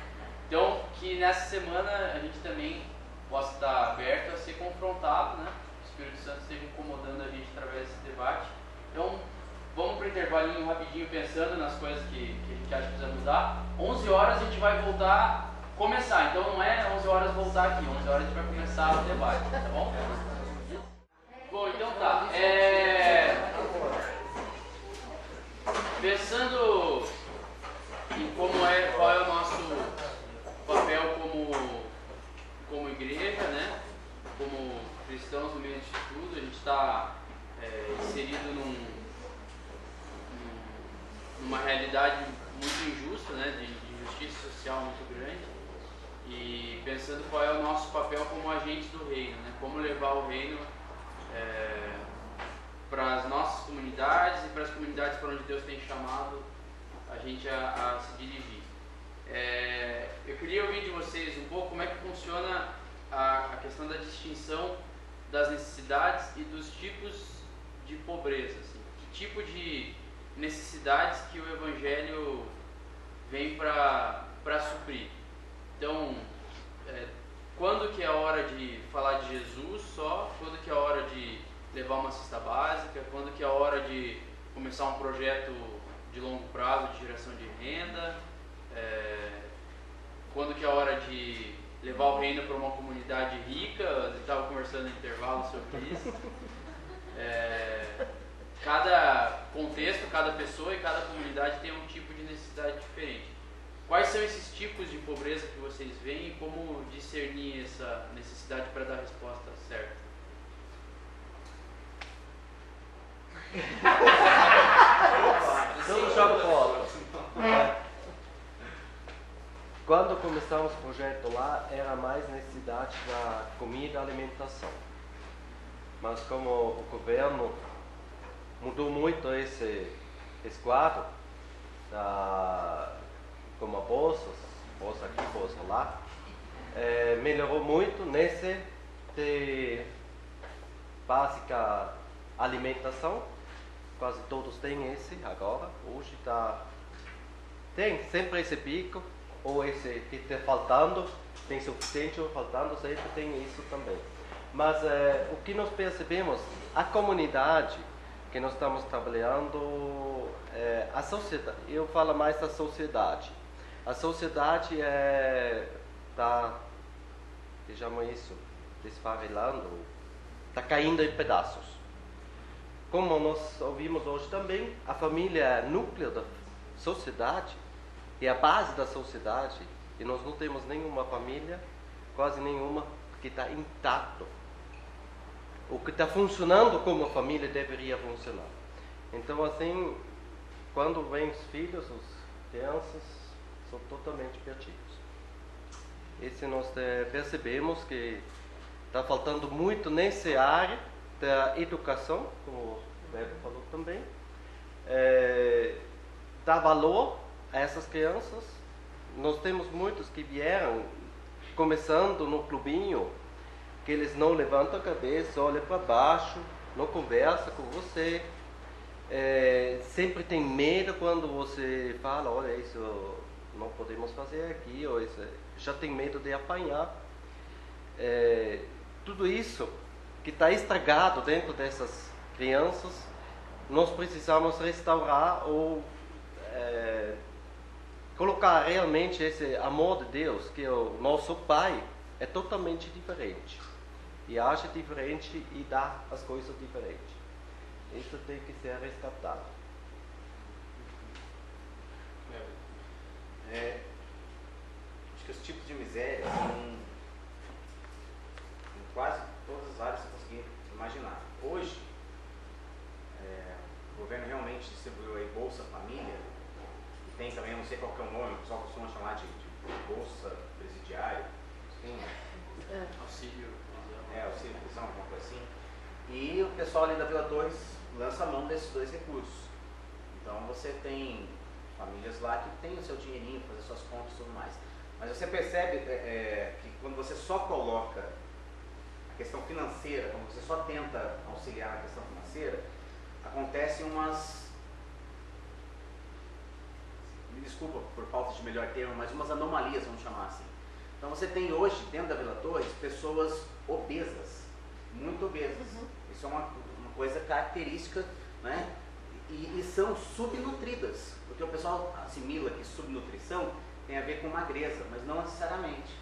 Então, que nessa semana a gente também possa estar aberto a ser confrontado, né? O Espírito Santo esteja incomodando a gente através desse debate. Então, vamos para o intervalinho rapidinho pensando nas coisas que a gente acha que precisa mudar. 11 horas a gente vai voltar a começar. Então, não é 11 horas voltar aqui. 11 horas a gente vai começar o debate, tá bom? Bom, então tá. Pensando em qual é o nosso papel como igreja, né? Como cristãos no meio disso tudo, a gente está inserido numa realidade muito injusta, né? De injustiça social muito grande, e pensando qual é o nosso papel como agentes do reino, né? Como levar o reino para as nossas comunidades e para as comunidades para onde Deus tem chamado a gente a se dirigir. Eu queria ouvir de vocês um pouco como é que funciona a questão da distinção das necessidades e dos tipos de pobreza. Assim. Que tipo de necessidades que o Evangelho vem para suprir. Então, quando que é a hora de falar de Jesus só, quando que é a hora de levar uma cesta básica, quando que é a hora de começar um projeto de longo prazo de geração de renda, quando que é a hora de levar o reino para uma comunidade rica. Eu estava conversando no intervalo sobre isso. Cada contexto, cada pessoa e cada comunidade tem um tipo de necessidade diferente. Quais são esses tipos de pobreza que vocês veem e como discernir essa necessidade para dar a resposta certa? Então, joga foto. Quando começamos o projeto lá, era mais necessidade da comida e alimentação. Mas como o governo mudou muito esse quadro, como bolsa aqui, bolsa lá, melhorou muito nesse de básica alimentação. Quase todos têm esse agora. Hoje tem sempre esse pico, ou esse que está faltando, tem suficiente ou faltando, sempre tem isso também. Mas o que nós percebemos, a comunidade que nós estamos trabalhando, a sociedade, eu falo mais da sociedade. A sociedade está, digamos isso, desfarelando, está caindo em pedaços. Como nós ouvimos hoje também, a família é núcleo da sociedade, é a base da sociedade, e nós não temos nenhuma família, quase nenhuma, que está intacto. O que está funcionando como a família deveria funcionar. Então, assim, quando vêm os filhos, as crianças, são totalmente perdidos. Esse nós percebemos que está faltando muito nessa área da educação, como o Weber falou também, dar valor a essas crianças. Nós temos muitos que vieram começando no clubinho, que eles não levantam a cabeça, olham para baixo, não conversam com você, sempre tem medo quando você fala, olha, isso não podemos fazer aqui, ou isso, já tem medo de apanhar. Tudo isso que está estragado dentro dessas crianças, nós precisamos restaurar ou colocar realmente esse amor de Deus, que o nosso Pai é totalmente diferente. E age diferente e dá as coisas diferentes. Isso tem que ser resgatado. Acho que os tipos de miséria são em quase todas as áreas que você conseguir imaginar. Hoje, o governo realmente distribuiu aí Bolsa Família, e tem também, eu não sei qual que é o nome, o pessoal costuma chamar de Bolsa Presidiária, tem Auxílio prisão, alguma coisa assim. E o pessoal ali da Vila Torres lança a mão desses dois recursos. Então você tem famílias lá que têm o seu dinheirinho, fazer suas contas e tudo mais. Mas você percebe que quando você só coloca a questão financeira, quando você só tenta auxiliar na questão financeira, acontecem umas, me desculpa por falta de melhor termo, mas umas anomalias, vamos chamar assim. Então você tem hoje, dentro da Vila Torres, pessoas obesas, muito obesas. Isso é uma coisa característica, né? E são subnutridas, porque o pessoal assimila que subnutrição tem a ver com magreza, mas não necessariamente,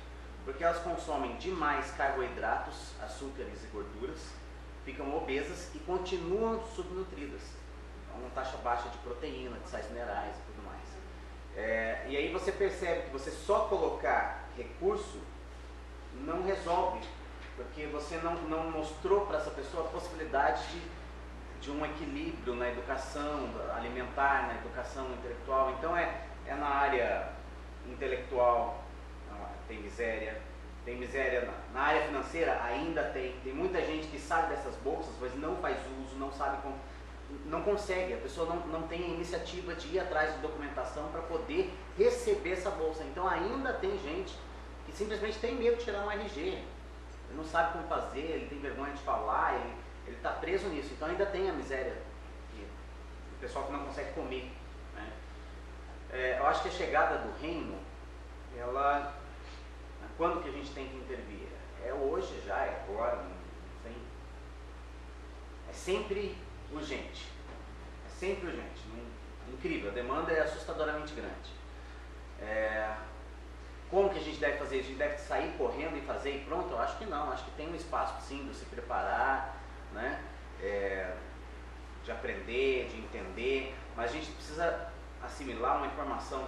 porque elas consomem demais carboidratos, açúcares e gorduras, ficam obesas e continuam subnutridas. Uma taxa baixa de proteína, de sais minerais e tudo mais. E aí você percebe que você só colocar recurso não resolve, porque você não mostrou para essa pessoa a possibilidade de um equilíbrio na educação alimentar, na educação intelectual. Então é na área intelectual, tem miséria na área financeira, ainda tem muita gente que sabe dessas bolsas, mas não faz uso, não sabe como, não consegue, a pessoa não tem a iniciativa de ir atrás de documentação para poder receber essa bolsa. Então ainda tem gente que simplesmente tem medo de tirar um RG, ele não sabe como fazer, ele tem vergonha de falar, ele está preso nisso. Então ainda tem a miséria, o pessoal que não consegue comer, né? Eu acho que a chegada do reino, quando que a gente tem que intervir? É hoje já, é agora, não tem. É sempre urgente. É sempre urgente. Incrível, a demanda é assustadoramente grande. Como que a gente deve fazer? A gente deve sair correndo e fazer e pronto? Eu acho que não. Acho que tem um espaço sim de se preparar, né? De aprender, de entender, mas a gente precisa assimilar uma informação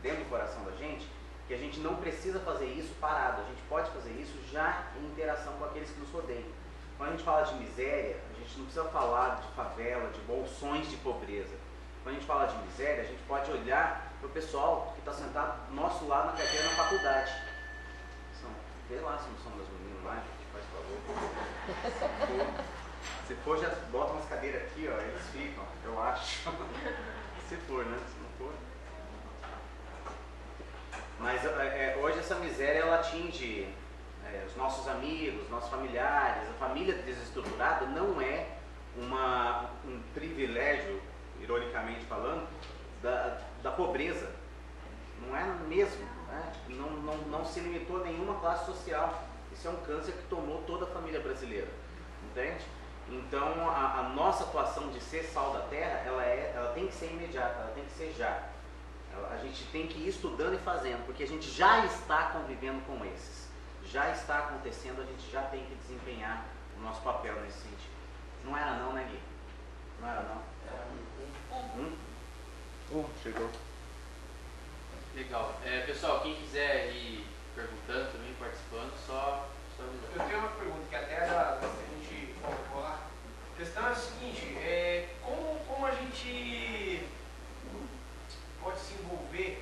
dentro do coração da gente, que a gente não precisa fazer isso parado, a gente pode fazer isso já em interação com aqueles que nos rodeiam. Quando a gente fala de miséria, a gente não precisa falar de favela, de bolsões de pobreza. Quando a gente fala de miséria, a gente pode olhar para o pessoal que está sentado do nosso lado na carteira na faculdade. Vê lá se não são meus meninos lá, gente, faz favor. Se for, já bota umas cadeiras aqui, ó, eles ficam, eu acho. Se for, né? Se não for. Mas hoje essa miséria, ela atinge os nossos amigos, nossos familiares. A família desestruturada não é um privilégio, ironicamente falando, da pobreza. Não é mesmo, né? Não se limitou a nenhuma classe social. Isso é um câncer que tomou toda a família brasileira, entende? Então a nossa atuação de ser sal da terra, ela tem que ser imediata, ela tem que ser já. A gente tem que ir estudando e fazendo, porque a gente já está convivendo com esses. Já está acontecendo, a gente já tem que desempenhar o nosso papel nesse sentido. Não era não, né, Gui? Não era não? Chegou. Legal. Pessoal, quem quiser ir perguntando também, participando, só avisar. Eu tenho uma pergunta que até a gente colocou lá. A questão é a seguinte, como a gente pode se envolver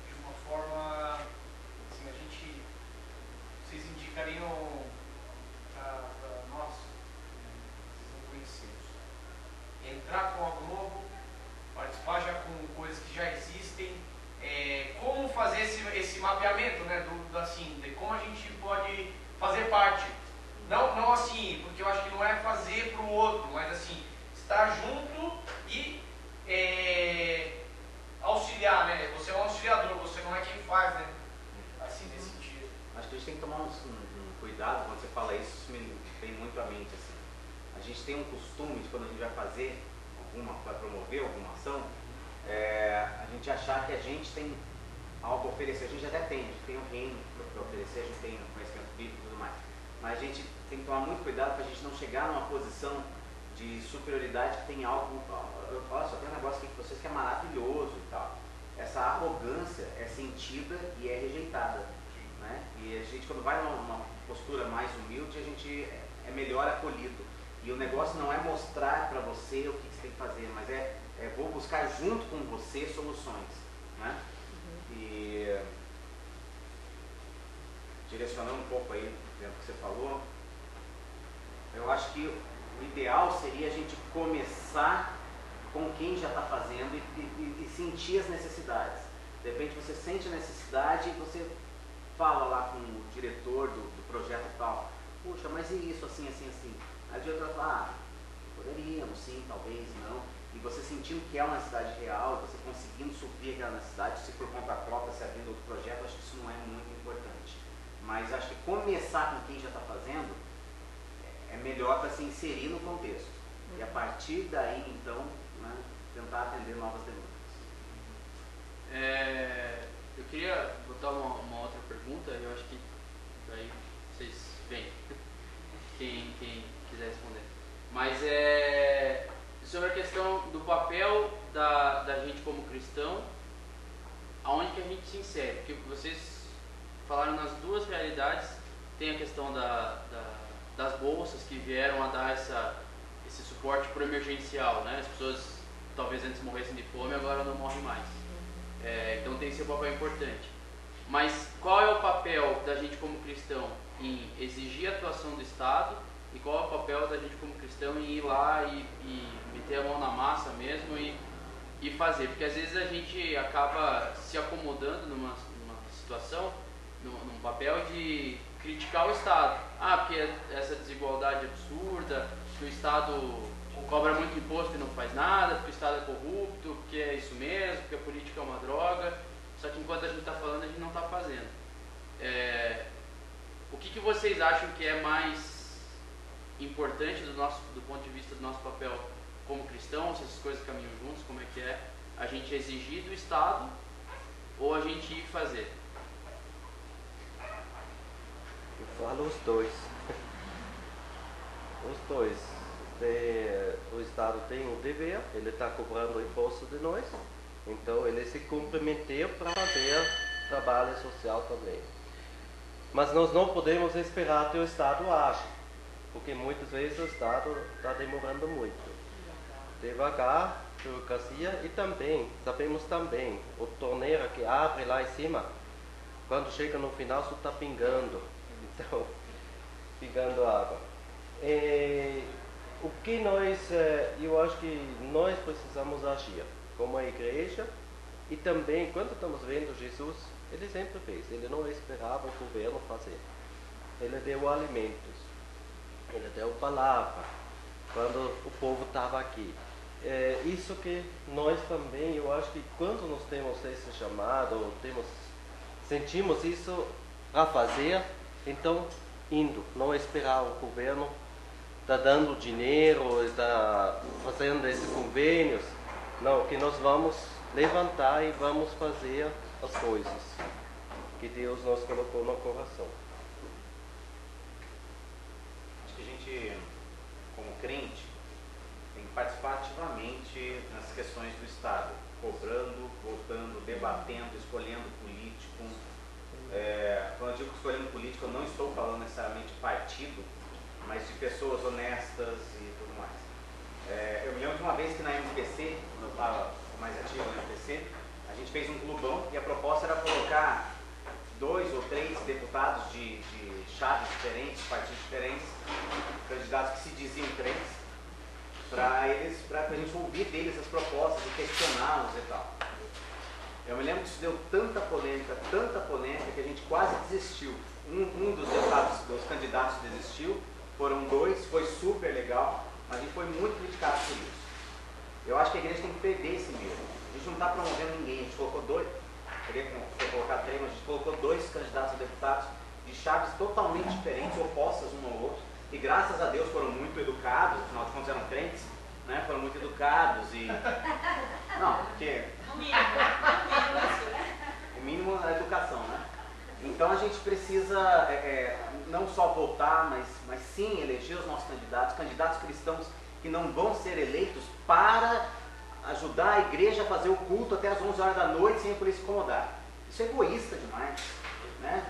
de uma forma, assim, vocês indicariam para nós, vocês não conhecemos, entrar com algo novo, participar já com coisas que já existem, como fazer esse mapeamento, né, de como a gente pode fazer parte, não assim, porque eu acho que não é fazer para o outro, mas assim, estar junto e auxiliar, né? Você é um auxiliador, você não é quem faz, né? Assim, nesse sentido. Acho que a gente tem que tomar um cuidado quando você fala isso me vem muito à mente, assim. A gente tem um costume de quando a gente vai fazer vai promover alguma ação, a gente achar que a gente tem algo a oferecer. A gente até tem, a gente tem um reino para oferecer, a gente tem um conhecimento bíblico e tudo mais. Mas a gente tem que tomar muito cuidado para a gente não chegar numa posição de superioridade que tem algo. Eu falo, só tem um negócio aqui com vocês que é maravilhoso e tal. Essa arrogância é sentida e é rejeitada, né? E a gente, quando vai numa postura mais humilde, a gente é melhor acolhido. E o negócio não é mostrar para você o que você tem que fazer, mas vou buscar junto com você soluções, né? E direcionando um pouco aí dentro do que você falou, eu acho que o ideal seria a gente começar com quem já está fazendo e sentir as necessidades. De repente você sente a necessidade e você fala lá com o diretor do projeto e tal, puxa, mas e isso, assim, assim, assim? Aí o diretor fala, poderíamos, sim, talvez, não. E você sentindo que é uma necessidade real, você conseguindo suprir aquela necessidade, se por conta própria, se abrindo outro projeto, acho que isso não é muito importante. Mas acho que começar com quem já está fazendo é melhor para se inserir no contexto. E a partir daí, então, né, tentar atender novas demandas. Eu queria botar uma outra pergunta, eu acho que daí vocês veem, quem quiser responder. Mas sobre a questão do papel da gente como cristão, aonde que a gente se insere? Porque vocês falaram nas duas realidades, tem a questão das bolsas que vieram a dar esse suporte pro emergencial, né? As pessoas talvez antes morressem de fome, agora não morrem mais. Então tem esse papel importante. Mas qual é o papel da gente como cristão em exigir a atuação do Estado e qual é o papel da gente como cristão em ir lá e meter a mão na massa mesmo e fazer? Porque às vezes a gente acaba se acomodando numa situação, num papel de criticar o Estado. Porque essa desigualdade absurda, que o Estado cobra muito imposto e não faz nada, porque o Estado é corrupto, porque é isso mesmo, porque a política é uma droga. Só que enquanto a gente está falando, a gente não está fazendo. O que vocês acham que é mais importante do ponto de vista do nosso papel como cristãos, se essas coisas caminham juntos, como é que é a gente exigir do Estado ou a gente ir fazer? Eu falo os dois. Os dois. O Estado tem o dever, ele está cobrando o imposto de nós, então ele se comprometeu para fazer trabalho social também. Mas nós não podemos esperar que o Estado age, porque muitas vezes o Estado está demorando muito. Devagar, burocracia e também, sabemos também, o torneira que abre lá em cima, quando chega no final só está pingando, então, pingando água. O que eu acho que nós precisamos agir como a igreja e também, quando estamos vendo Jesus, ele sempre fez, ele não esperava o governo fazer. Ele deu alimentos, ele deu palavra, quando o povo estava aqui. Isso que nós também, eu acho que quando nós temos esse chamado, sentimos isso para fazer, então indo, não esperar o governo está dando dinheiro, está fazendo esses convênios. Não, que nós vamos levantar e vamos fazer as coisas que Deus nos colocou no coração. Acho que a gente, como crente, tem que participar ativamente nas questões do Estado, cobrando, votando, debatendo, escolhendo político. Quando eu digo escolhendo político, eu não estou falando necessariamente partido, mas de pessoas honestas e tudo mais. Eu me lembro de uma vez que na MPC, quando eu estava mais ativo na MPC, a gente fez um clubão e a proposta era colocar 2 ou 3 deputados de chaves diferentes, partidos diferentes, candidatos que se diziam crentes, para a gente ouvir deles as propostas e questioná-los e tal. Eu me lembro que isso deu tanta polêmica, que a gente quase desistiu. Um dos candidatos desistiu, foram 2, foi super legal, mas a gente foi muito criticado por isso. Eu acho que a igreja tem que perder esse medo. A gente não está promovendo ninguém, a gente colocou 2, queria colocar 3, mas a gente colocou 2 candidatos a deputados de chaves totalmente diferentes, opostas um ao outro, e graças a Deus foram muito educados, afinal de contas eram crentes, né? Foram muito educados e... Não, porque... O mínimo é a educação, né? Então a gente precisa não só votar, mas sim eleger os nossos candidatos cristãos que não vão ser eleitos para ajudar a igreja a fazer o culto até as 11 horas da noite sem por isso se incomodar. Isso é egoísta demais, né?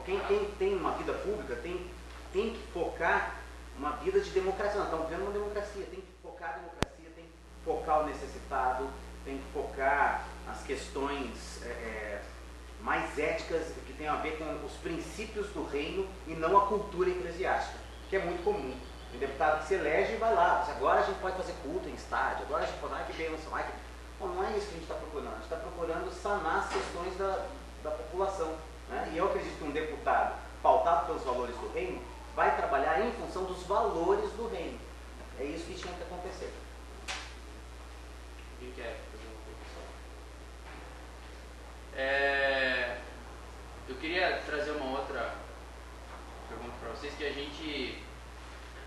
Quem tem uma vida pública tem que focar uma vida de democracia. Nós estamos vivendo uma democracia, tem que focar a democracia, tem que focar o necessitado, tem que focar as questões mais éticas que tem a ver com os princípios do reino e não a cultura eclesiástica, que é muito comum. Tem deputado que se elege e vai lá. Agora a gente pode fazer culto em estádio, agora a gente pode, que bênção, que... Bom, não é isso que a gente está procurando. A gente está procurando sanar as questões da população. Né? E eu acredito que um deputado, pautado pelos valores do reino, vai trabalhar em função dos valores do reino. É isso que tinha que acontecer. Quem quer fazer uma pergunta? Eu queria trazer uma outra pergunta para vocês, que a gente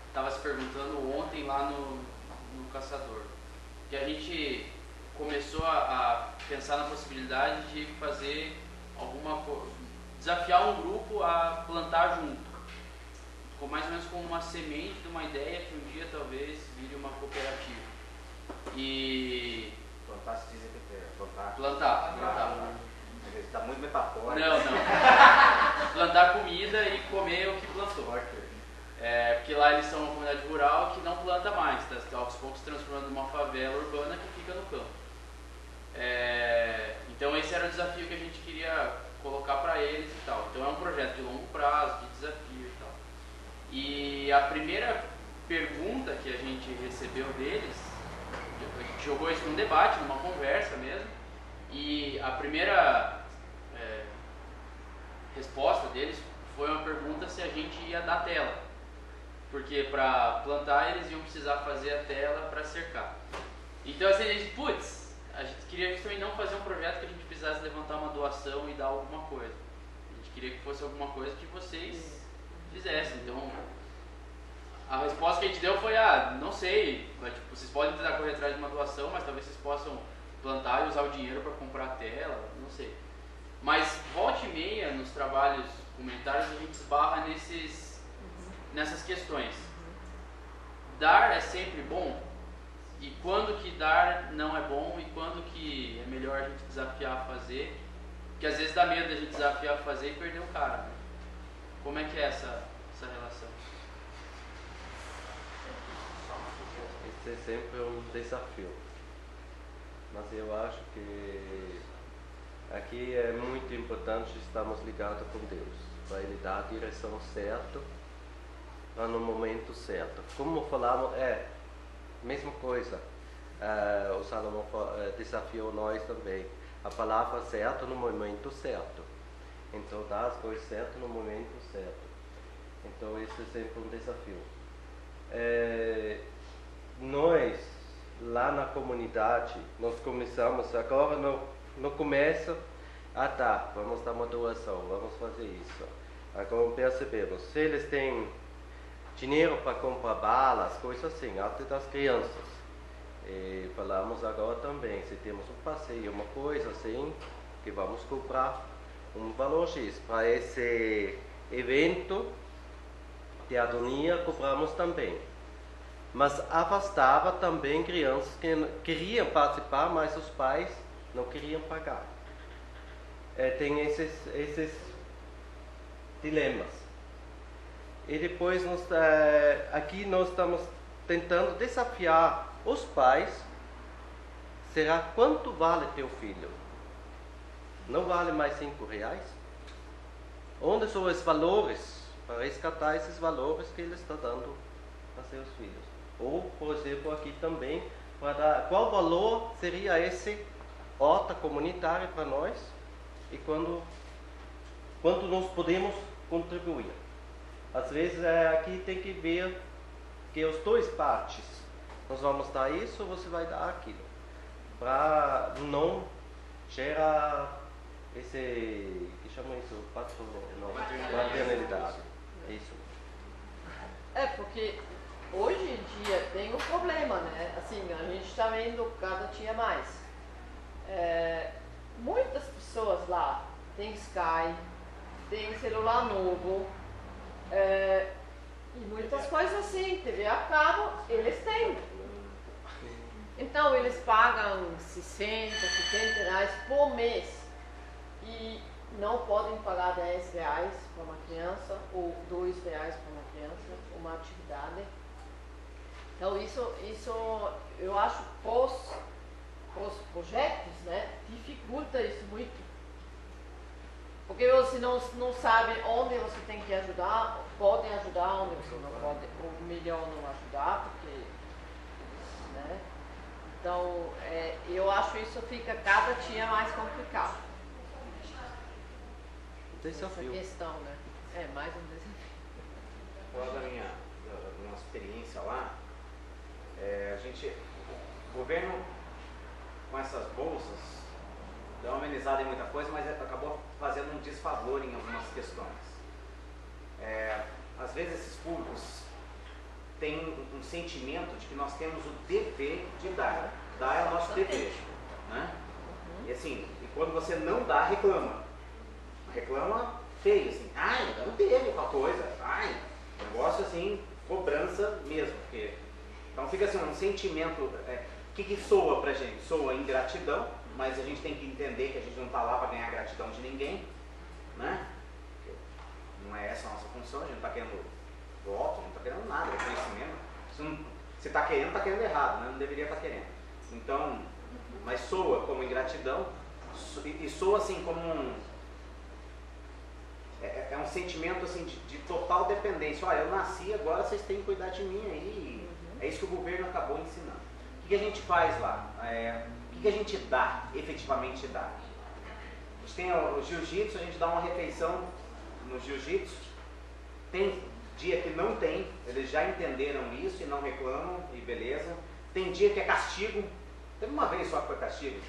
estava se perguntando ontem lá no Caçador. Que a gente começou a pensar na possibilidade de fazer desafiar um grupo a plantar junto. Mais ou menos como uma semente de uma ideia que um dia talvez vire uma cooperativa. E... Plantar se diz Plantar. Está muito metafórico. Não. Plantar comida e comer o que plantou. Porque lá eles são uma comunidade rural que não planta mais, está aos poucos se transformando numa favela urbana que fica no campo. Então esse era o desafio que a gente queria colocar para eles e tal. Então é um projeto de longo prazo, de desafio e tal. E a primeira pergunta que a gente recebeu deles, a gente jogou isso num debate, numa conversa mesmo, e a primeira resposta deles foi uma pergunta se a gente ia dar tela. Porque para plantar eles iam precisar fazer a tela para cercar. Então assim, a gente queria justamente não fazer um projeto que a gente precisasse levantar uma doação e dar alguma coisa. A gente queria que fosse alguma coisa que vocês fizessem. Então, a resposta que a gente deu foi, não sei, mas, tipo, vocês podem tentar correr atrás de uma doação, mas talvez vocês possam plantar e usar o dinheiro para comprar a tela, não sei. Mas, volta e meia, nos trabalhos comunitários, a gente esbarra nessas questões. Dar é sempre bom? E quando que dar não é bom e quando que é melhor a gente desafiar a fazer? Porque às vezes dá medo da gente desafiar a fazer e perder o cara, né? Como é que é essa relação? Esse é sempre um desafio. Mas eu acho que aqui é muito importante estarmos ligados com Deus, para Ele dar a direção certa, no momento certo. Como falamos, mesma coisa. O Salomão desafiou nós também. A palavra certa no momento certo. Então, dar as coisas certas no momento certo. Então, esse é sempre um desafio. Nós, lá na comunidade, nós começamos, agora no começo, vamos dar uma doação, vamos fazer isso. Agora percebemos, se eles têm dinheiro para comprar balas, coisas assim, até das crianças. E falamos agora também, se temos um passeio, uma coisa assim, que vamos comprar um valor X. Para esse evento de Adonia, cobramos também. Mas afastava também crianças que queriam participar, mas os pais não queriam pagar. Tem esses dilemas. E depois aqui nós estamos tentando desafiar os pais. Será quanto vale teu filho? Não vale mais R$5? Onde são os valores para resgatar esses valores que ele está dando a seus filhos? Ou, por exemplo, aqui também, qual valor seria esse horta comunitária para nós e quanto nós podemos contribuir? Às vezes aqui tem que ver que os dois partes, nós vamos dar isso ou você vai dar aquilo, para não gerar esse, que chama isso, paternalidade. Isso. Porque hoje em dia tem um problema, né? Assim, a gente está vendo cada dia mais. Muitas pessoas lá têm Sky, têm celular novo, e muitas coisas assim, TV a cabo, eles têm. Então eles pagam 60, 70 reais por mês e não podem pagar 10 reais para uma criança ou 2 reais para uma criança, uma atividade. Então isso eu acho pós projetos, né, dificulta isso muito. Porque você não sabe onde você tem que ajudar, podem ajudar, onde você não pode, ou melhor não ajudar, porque, né? Então, eu acho isso fica cada dia mais complicado. Desafio. Essa questão, né? É mais um desafio. Fora da nossa experiência lá, o governo com essas bolsas deu uma amenizada em muita coisa, mas acabou fazendo um desfavor em algumas questões. Às vezes esses públicos têm um sentimento de que nós temos o dever de dar. Dar é o nosso dever, né? E assim, quando você não dá, reclama. Reclama feio, assim, ai, não teve tal coisa, ai, negócio assim, cobrança mesmo. Porque, então fica assim, um sentimento, o que soa pra gente? Soa ingratidão, mas a gente tem que entender que a gente não está lá para ganhar a gratidão de ninguém, né? Porque não é essa a nossa função, a gente não está querendo voto, não está querendo nada, reconhecimento. Se está querendo errado, né? Não deveria estar querendo. Então, mas soa como ingratidão e soa assim como é um sentimento assim de total dependência. Olha, eu nasci, agora vocês têm que cuidar de mim aí. É isso que o governo acabou ensinando. O que a gente faz lá? O que a gente dá, efetivamente dá? A gente tem o jiu-jitsu, a gente dá uma refeição no jiu-jitsu. Tem dia que não tem, eles já entenderam isso e não reclamam, e beleza. Tem dia que é castigo. Teve uma vez só que foi castigo.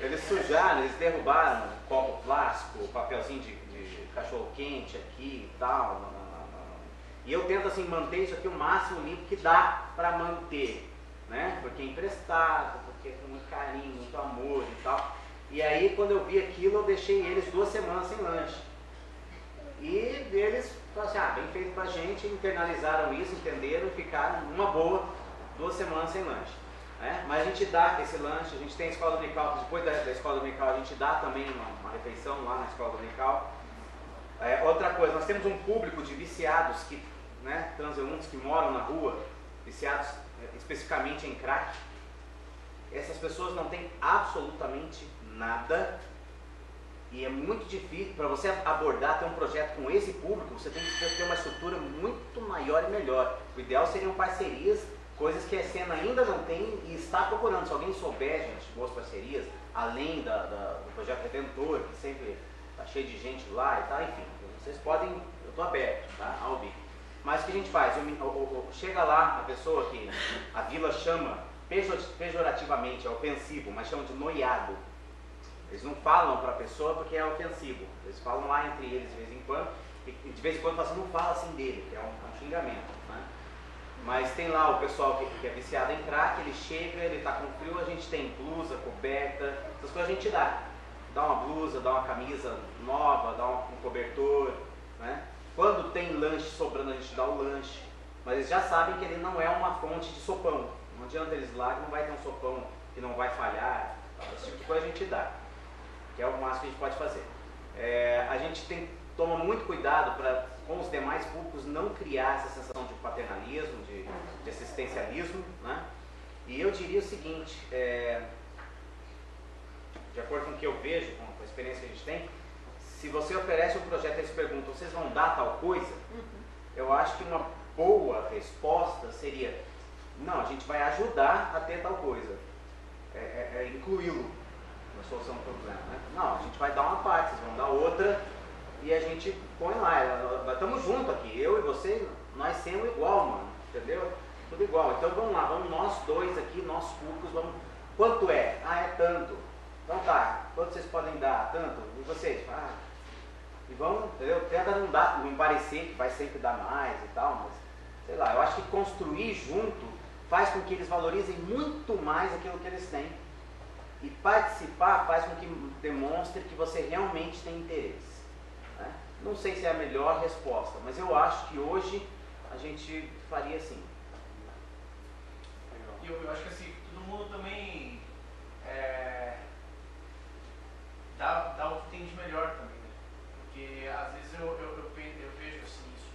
Eles sujaram, eles derrubaram copo plástico, papelzinho de cachorro quente aqui e tal. E eu tento assim manter isso aqui o máximo limpo que dá para manter, né? Porque é emprestado, porque com muito carinho, muito amor e tal. E aí quando eu vi aquilo eu deixei eles 2 semanas sem lanche. E eles falaram assim, bem feito pra gente, internalizaram isso, entenderam e ficaram numa boa 2 semanas sem lanche. Mas a gente dá esse lanche, a gente tem a escola dominical, depois da escola dominical a gente dá também uma refeição lá na escola dominical. Outra coisa, nós temos um público de viciados, transeuntes que moram na rua, viciados especificamente em crack. Essas pessoas não têm absolutamente nada e é muito difícil, para você abordar, ter um projeto com esse público, você tem que ter uma estrutura muito maior e melhor. O ideal seriam parcerias, coisas que a cena ainda não tem e está procurando. Se alguém souber, gente, boas parcerias, além do projeto Redentor, que sempre está cheio de gente lá e tal, enfim, vocês podem, eu estou aberto, tá, a ouvir. Mas o que a gente faz? Chega lá a pessoa que a vila chama, pejorativamente, é ofensivo, mas chama de noiado. Eles não falam para a pessoa porque é ofensivo, eles falam lá entre eles de vez em quando, e de vez em quando falam assim, não fala assim dele, que é um xingamento, né? Mas tem lá o pessoal que é viciado em crack, ele chega, ele está com frio, a gente tem blusa, coberta, essas coisas a gente dá. Dá uma blusa, dá uma camisa nova, dá um cobertor, né? Quando tem lanche sobrando, a gente dá o lanche. Mas eles já sabem que ele não é uma fonte de sopão. Não adianta eles lá que não vai ter um sopão que não vai falhar. Esse tipo de coisa a gente dá. Que é o máximo que a gente pode fazer. A gente toma muito cuidado para, com os demais públicos, não criar essa sensação de paternalismo, de assistencialismo, né? E eu diria o seguinte, de acordo com o que eu vejo, com a experiência que a gente tem, se você oferece um projeto e eles perguntam, vocês vão dar tal coisa? Eu acho que uma boa resposta seria, não, a gente vai ajudar a ter tal coisa. Incluí-lo na solução do problema, né? Não, a gente vai dar uma parte, vocês vão dar outra e a gente põe lá. Nós estamos juntos aqui, eu e você, nós somos igual, mano, entendeu? Tudo igual. Então vamos lá, vamos nós dois aqui, nós públicos, vamos. Quanto é? É tanto. Então tá, quanto vocês podem dar? Tanto. E vocês? E vamos, entendeu? Tenta não parecer que vai sempre dar mais e tal, mas sei lá, eu acho que construir junto faz com que eles valorizem muito mais aquilo que eles têm. E participar faz com que demonstre que você realmente tem interesse, né? Não sei se é a melhor resposta, mas eu acho que hoje a gente faria assim. Eu acho que assim, todo mundo também dá o que tem de melhor também, né? Porque às vezes eu vejo assim isso.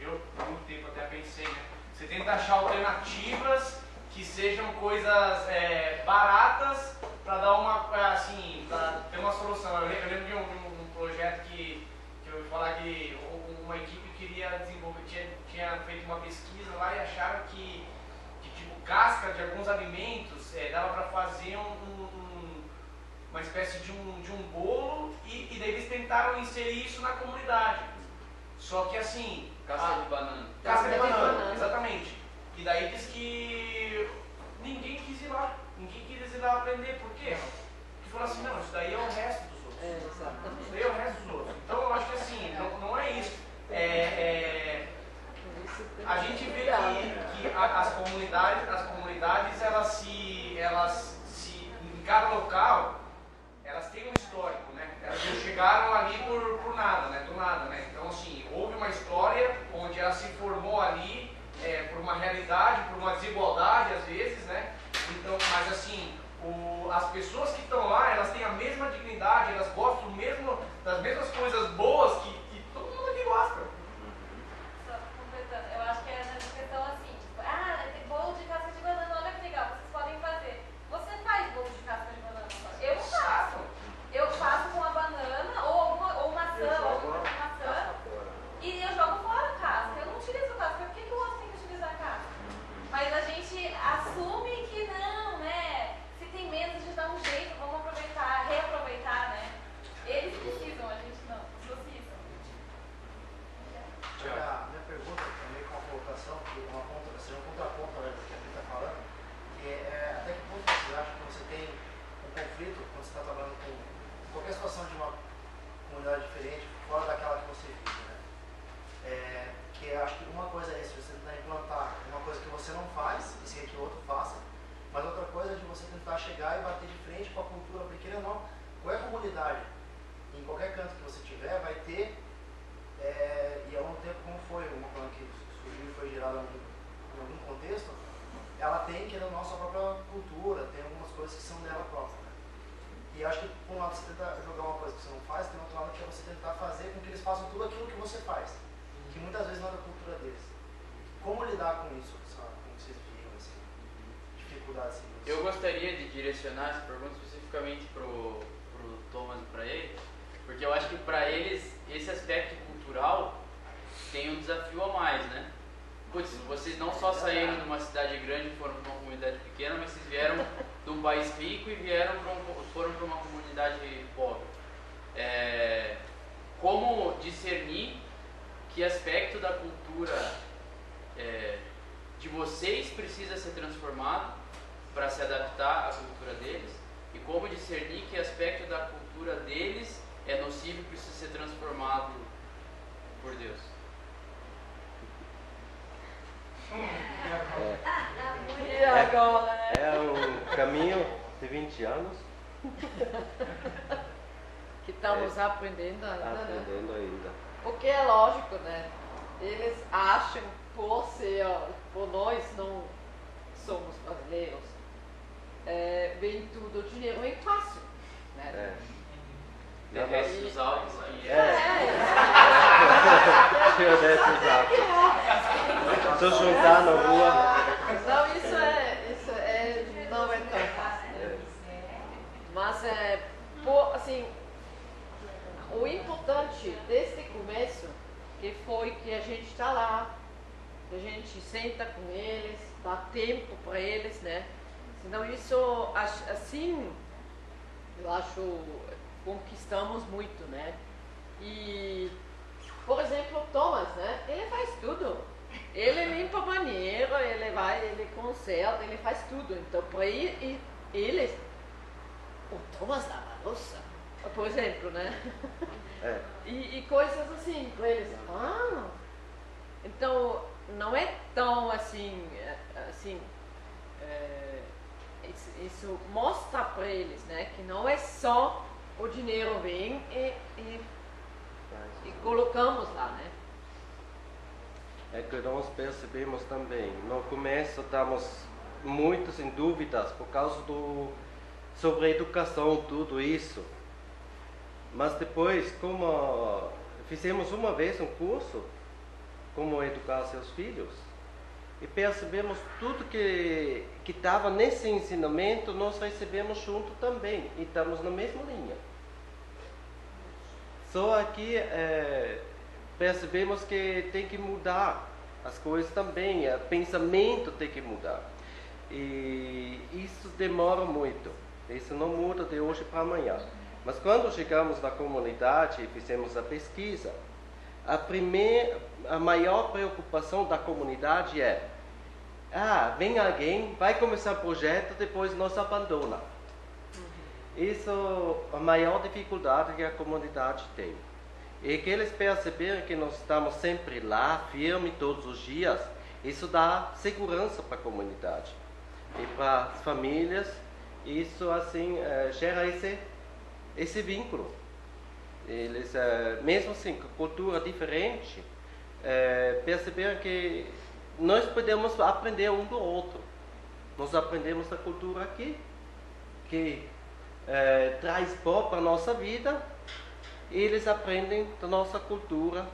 Eu por muito tempo até pensei, né? Você tenta achar alternativas que sejam coisas baratas para dar uma, assim, para uma equipe queria desenvolver, tinha feito uma pesquisa lá e acharam que tipo, casca de alguns alimentos dava para fazer uma espécie de um bolo e daí eles tentaram inserir isso na comunidade. Só que assim... Casca de banana. Casca de banana, exatamente. E daí diz que ninguém quis ir lá. Ninguém quis ir lá aprender. Por quê? Porque falou assim, não, isso daí é o resto dos outros. Isso daí é o resto dos outros. Então eu acho que assim, não é isso. A gente vê que as comunidades elas em cada local, elas têm um histórico, né? Elas não chegaram ali por nada, né? Do nada, né? Então assim, houve uma história onde ela se formou ali por uma realidade, por uma desigualdade às vezes, né? Então, mas assim, as pessoas que estão lá, elas têm a mesma dignidade, elas gostam das mesmas coisas boas que todo mundo aqui gosta. Só completando, eu acho que é nessa questão assim, tipo, bolo de casca de banana, olha que legal, vocês podem fazer. Você faz bolo de casca de banana? Eu não faço. Eu faço com a banana ou maçã, e eu jogo fora a casca. Eu não utilizo a casca. Por que o outro tem que utilizar a casca? Mas a gente assume que não, né? Se tem medo de dar um jeito, vamos aproveitar, reaproveitar, né? Eles precisam, a gente não. Os precisam. Minha pergunta também com uma colocação, que um contraponto do que a Pri está falando, que até que ponto vocês acham que você tem um conflito quando você está trabalhando com qualquer situação de uma comunidade diferente, fora daquela que você vive, né? Que eu acho que uma coisa é isso, você tentar implantar uma coisa que você não faz, e quer que o outro faça, mas outra coisa é de você tentar chegar e bater de frente com a cultura, porque querendo ou não, qualquer comunidade, em qualquer canto que você tiver, vai ter, e ao mesmo tempo como foi uma coisa que surgiu e foi gerada em algum contexto, ela tem, querendo ou não, a sua própria cultura, tem algumas coisas que são dela própria, né? E acho que por um lado você tenta jogar uma coisa que você não faz, tem outro lado que é você tentar fazer com que eles façam tudo aquilo que você faz, que muitas vezes não é da cultura deles. Como lidar com isso, sabe? Como vocês viram, assim, dificuldades? Assim, eu gostaria de direcionar essa pergunta especificamente pro Thomas e para ele, porque eu acho que para eles esse aspecto cultural tem um desafio a mais, né? Putz, vocês não só saíram de uma cidade grande e foram para uma comunidade pequena, mas vocês vieram de um país rico e foram para uma comunidade pobre. Como discernir que aspecto da cultura de vocês precisa ser transformado para se adaptar à cultura deles, e como discernir que aspecto da cultura deles é nocivo e precisa ser transformado por Deus? É um caminho de 20 anos. Que estamos aprendendo ainda, Aprendendo né? ainda. Porque é lógico, né? Eles acham por nós não somos brasileiros, vem tudo o dinheiro bem fácil, né? Desce os altos. Desce os altos. Se juntar na rua. Não, isso não é tão fácil, né? Mas assim, o importante desde o começo que foi que a gente está lá, que a gente senta com eles, dá tempo para eles, né? Então isso, assim, eu acho, conquistamos muito, né? E, por exemplo, o Thomas, né? Ele faz tudo. Ele limpa banheiro, ele conserta, ele faz tudo. Então, para eles, o Thomas lava a louça, por exemplo, né? E coisas assim, para eles. Então, não é tão assim, isso mostra para eles, né? Que não é só o dinheiro vem e colocamos lá, né? É que nós percebemos também, no começo estamos muitos em dúvidas por causa sobre a educação, tudo isso. Mas depois, como fizemos uma vez um curso, como educar seus filhos, e percebemos tudo que estava nesse ensinamento, nós recebemos junto também, e estamos na mesma linha. Só aqui, percebemos que tem que mudar as coisas também, o pensamento tem que mudar. E isso demora muito, isso não muda de hoje para amanhã. Mas quando chegamos na comunidade e fizemos a pesquisa, a maior preocupação da comunidade é: vem alguém, vai começar o projeto, depois nos abandona. Isso é a maior dificuldade que a comunidade tem. E que eles perceberam que nós estamos sempre lá, firme todos os dias, isso dá segurança para a comunidade e para as famílias. Isso assim gera esse vínculo. Eles, mesmo assim, com cultura diferente, perceberam que nós podemos aprender um do outro. Nós aprendemos a cultura aqui, que traz bom para a nossa vida, e eles aprendem da nossa cultura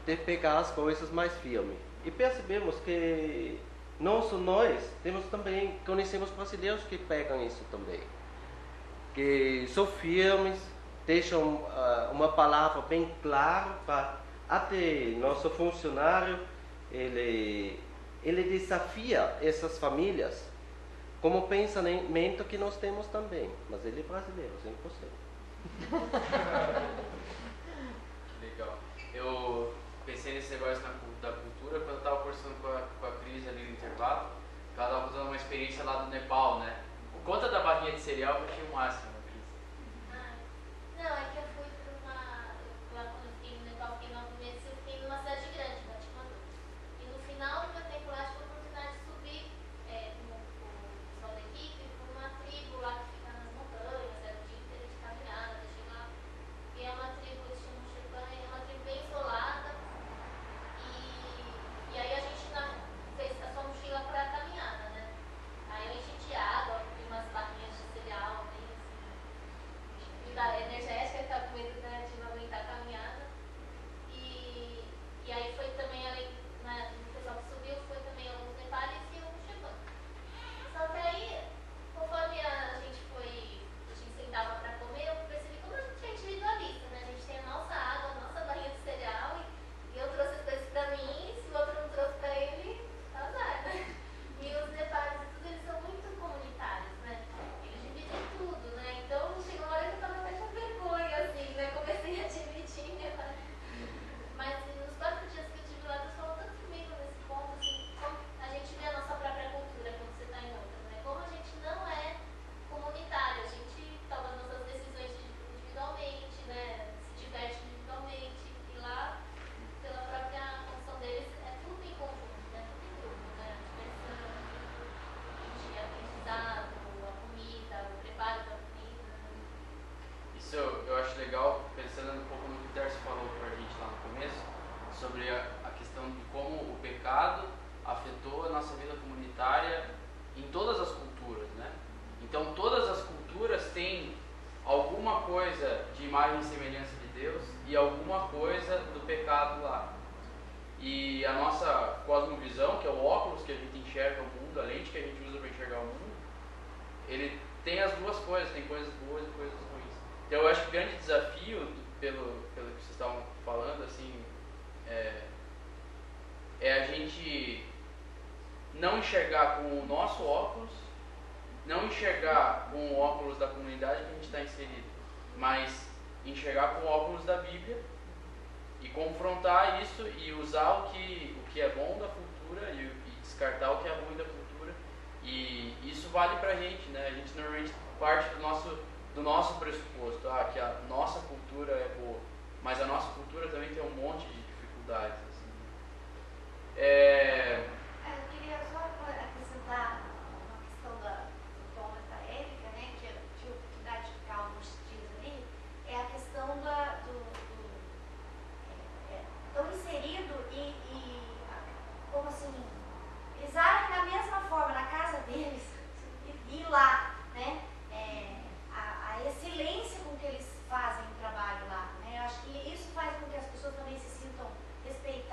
de pegar as coisas mais firmes. E percebemos que não só nós, conhecemos brasileiros que pegam isso também, que são firmes, deixam uma palavra bem clara para até nosso funcionário, ele desafia essas famílias como pensamento que nós temos também, mas ele é brasileiro, 100%. Legal. Eu pensei nesse negócio da cultura quando eu estava conversando com a Cris ali no intervalo, que ela estava fazendo uma experiência lá do Nepal, né? Conta da barrinha de cereal que eu achei o máximo, Cris. Não, é que eu fui para lá quando eu fiquei no Nepal, fiquei 9 meses, eu fiquei numa cidade grande, Katmandu. E no final do meu tempo lá, tive a oportunidade de subir com o pessoal da equipe para uma tribo lá que fica nas montanhas, era o dia inteiro de caminhada, até chegar. E é uma tribo, eles chamam Sherpan, é uma tribo bem isolada. E aí a gente fez a sua mochila para a caminhada, né? Aí eu enchi de água, comprei umas barrinhas de cereal, bem assim, energética, que estava com medo, né, de não aguentar a caminhada. E aí foi também, além do pessoal que subiu, foi também alguns detalhes e um Sherpan. Só que aí, conforme a gente sentava para comer, eu percebi como a gente é individualista, né? A gente tem a nossa água, a nossa barrinha de cereal, e eu trouxe as coisas para mim, se o outro não trouxe para ele, azar, né? E os detalhes e tudo, eles são muito comunitários, né? Eles dividem tudo, né? Então chegou uma hora que eu tava até com vergonha, assim, né? Comecei a dividir, né? Mas nos 4 dias que eu estive lá, Deus falou tanto comigo nesse ponto, assim, como a gente vê a nossa própria cultura quando você está em outra, né? Como a gente não é comunitário, a gente toma nossas decisões individualmente, né? Se diverte individualmente, e lá, pela própria função deles, é tudo em conjunto, né? Tudo em grupo, né? A diversão, de aprendizado, a comida, o preparo da comida. Isso eu acho legal, pensando um pouco no que o Darcy falou pra gente lá no começo, sobre a questão de como o pecado afetou a nossa vida comunitária em todas as culturas, né? Então todas as culturas têm alguma coisa de imagem e semelhança de Deus e alguma coisa do pecado lá. E a nossa cosmovisão, que é o óculos que a gente enxerga o mundo, a lente que a gente usa para enxergar o mundo, ele tem as duas coisas, tem coisas boas e coisas ruins. Então eu acho que o grande desafio, pelo que vocês estavam falando, assim, é a gente não enxergar com o nosso óculos, não enxergar com o óculos da comunidade que a gente está inserido, mas enxergar com o óculos da Bíblia e confrontar isso e usar o que é bom da cultura e descartar o que é ruim da cultura. E isso vale pra gente, né? A gente normalmente parte do nosso pressuposto, que a nossa cultura é boa, mas a nossa cultura também tem um monte de dificuldades. Assim. Eu queria só acrescentar uma questão do Thomas da Érica, né, que eu tive a oportunidade de ficar alguns dias ali, é a questão tão inserido e como assim, eles agem da mesma forma na casa deles e lá, né, a excelência com que eles fazem o trabalho lá, né, eu acho que isso faz com que as pessoas também se sintam respeitadas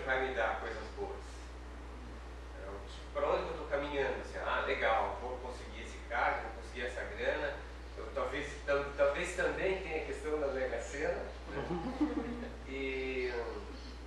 vai me dar coisas boas? Para onde eu estou caminhando? Assim, legal, vou conseguir esse cargo, vou conseguir essa grana. Talvez também tenha a questão da Mega Sena, né? E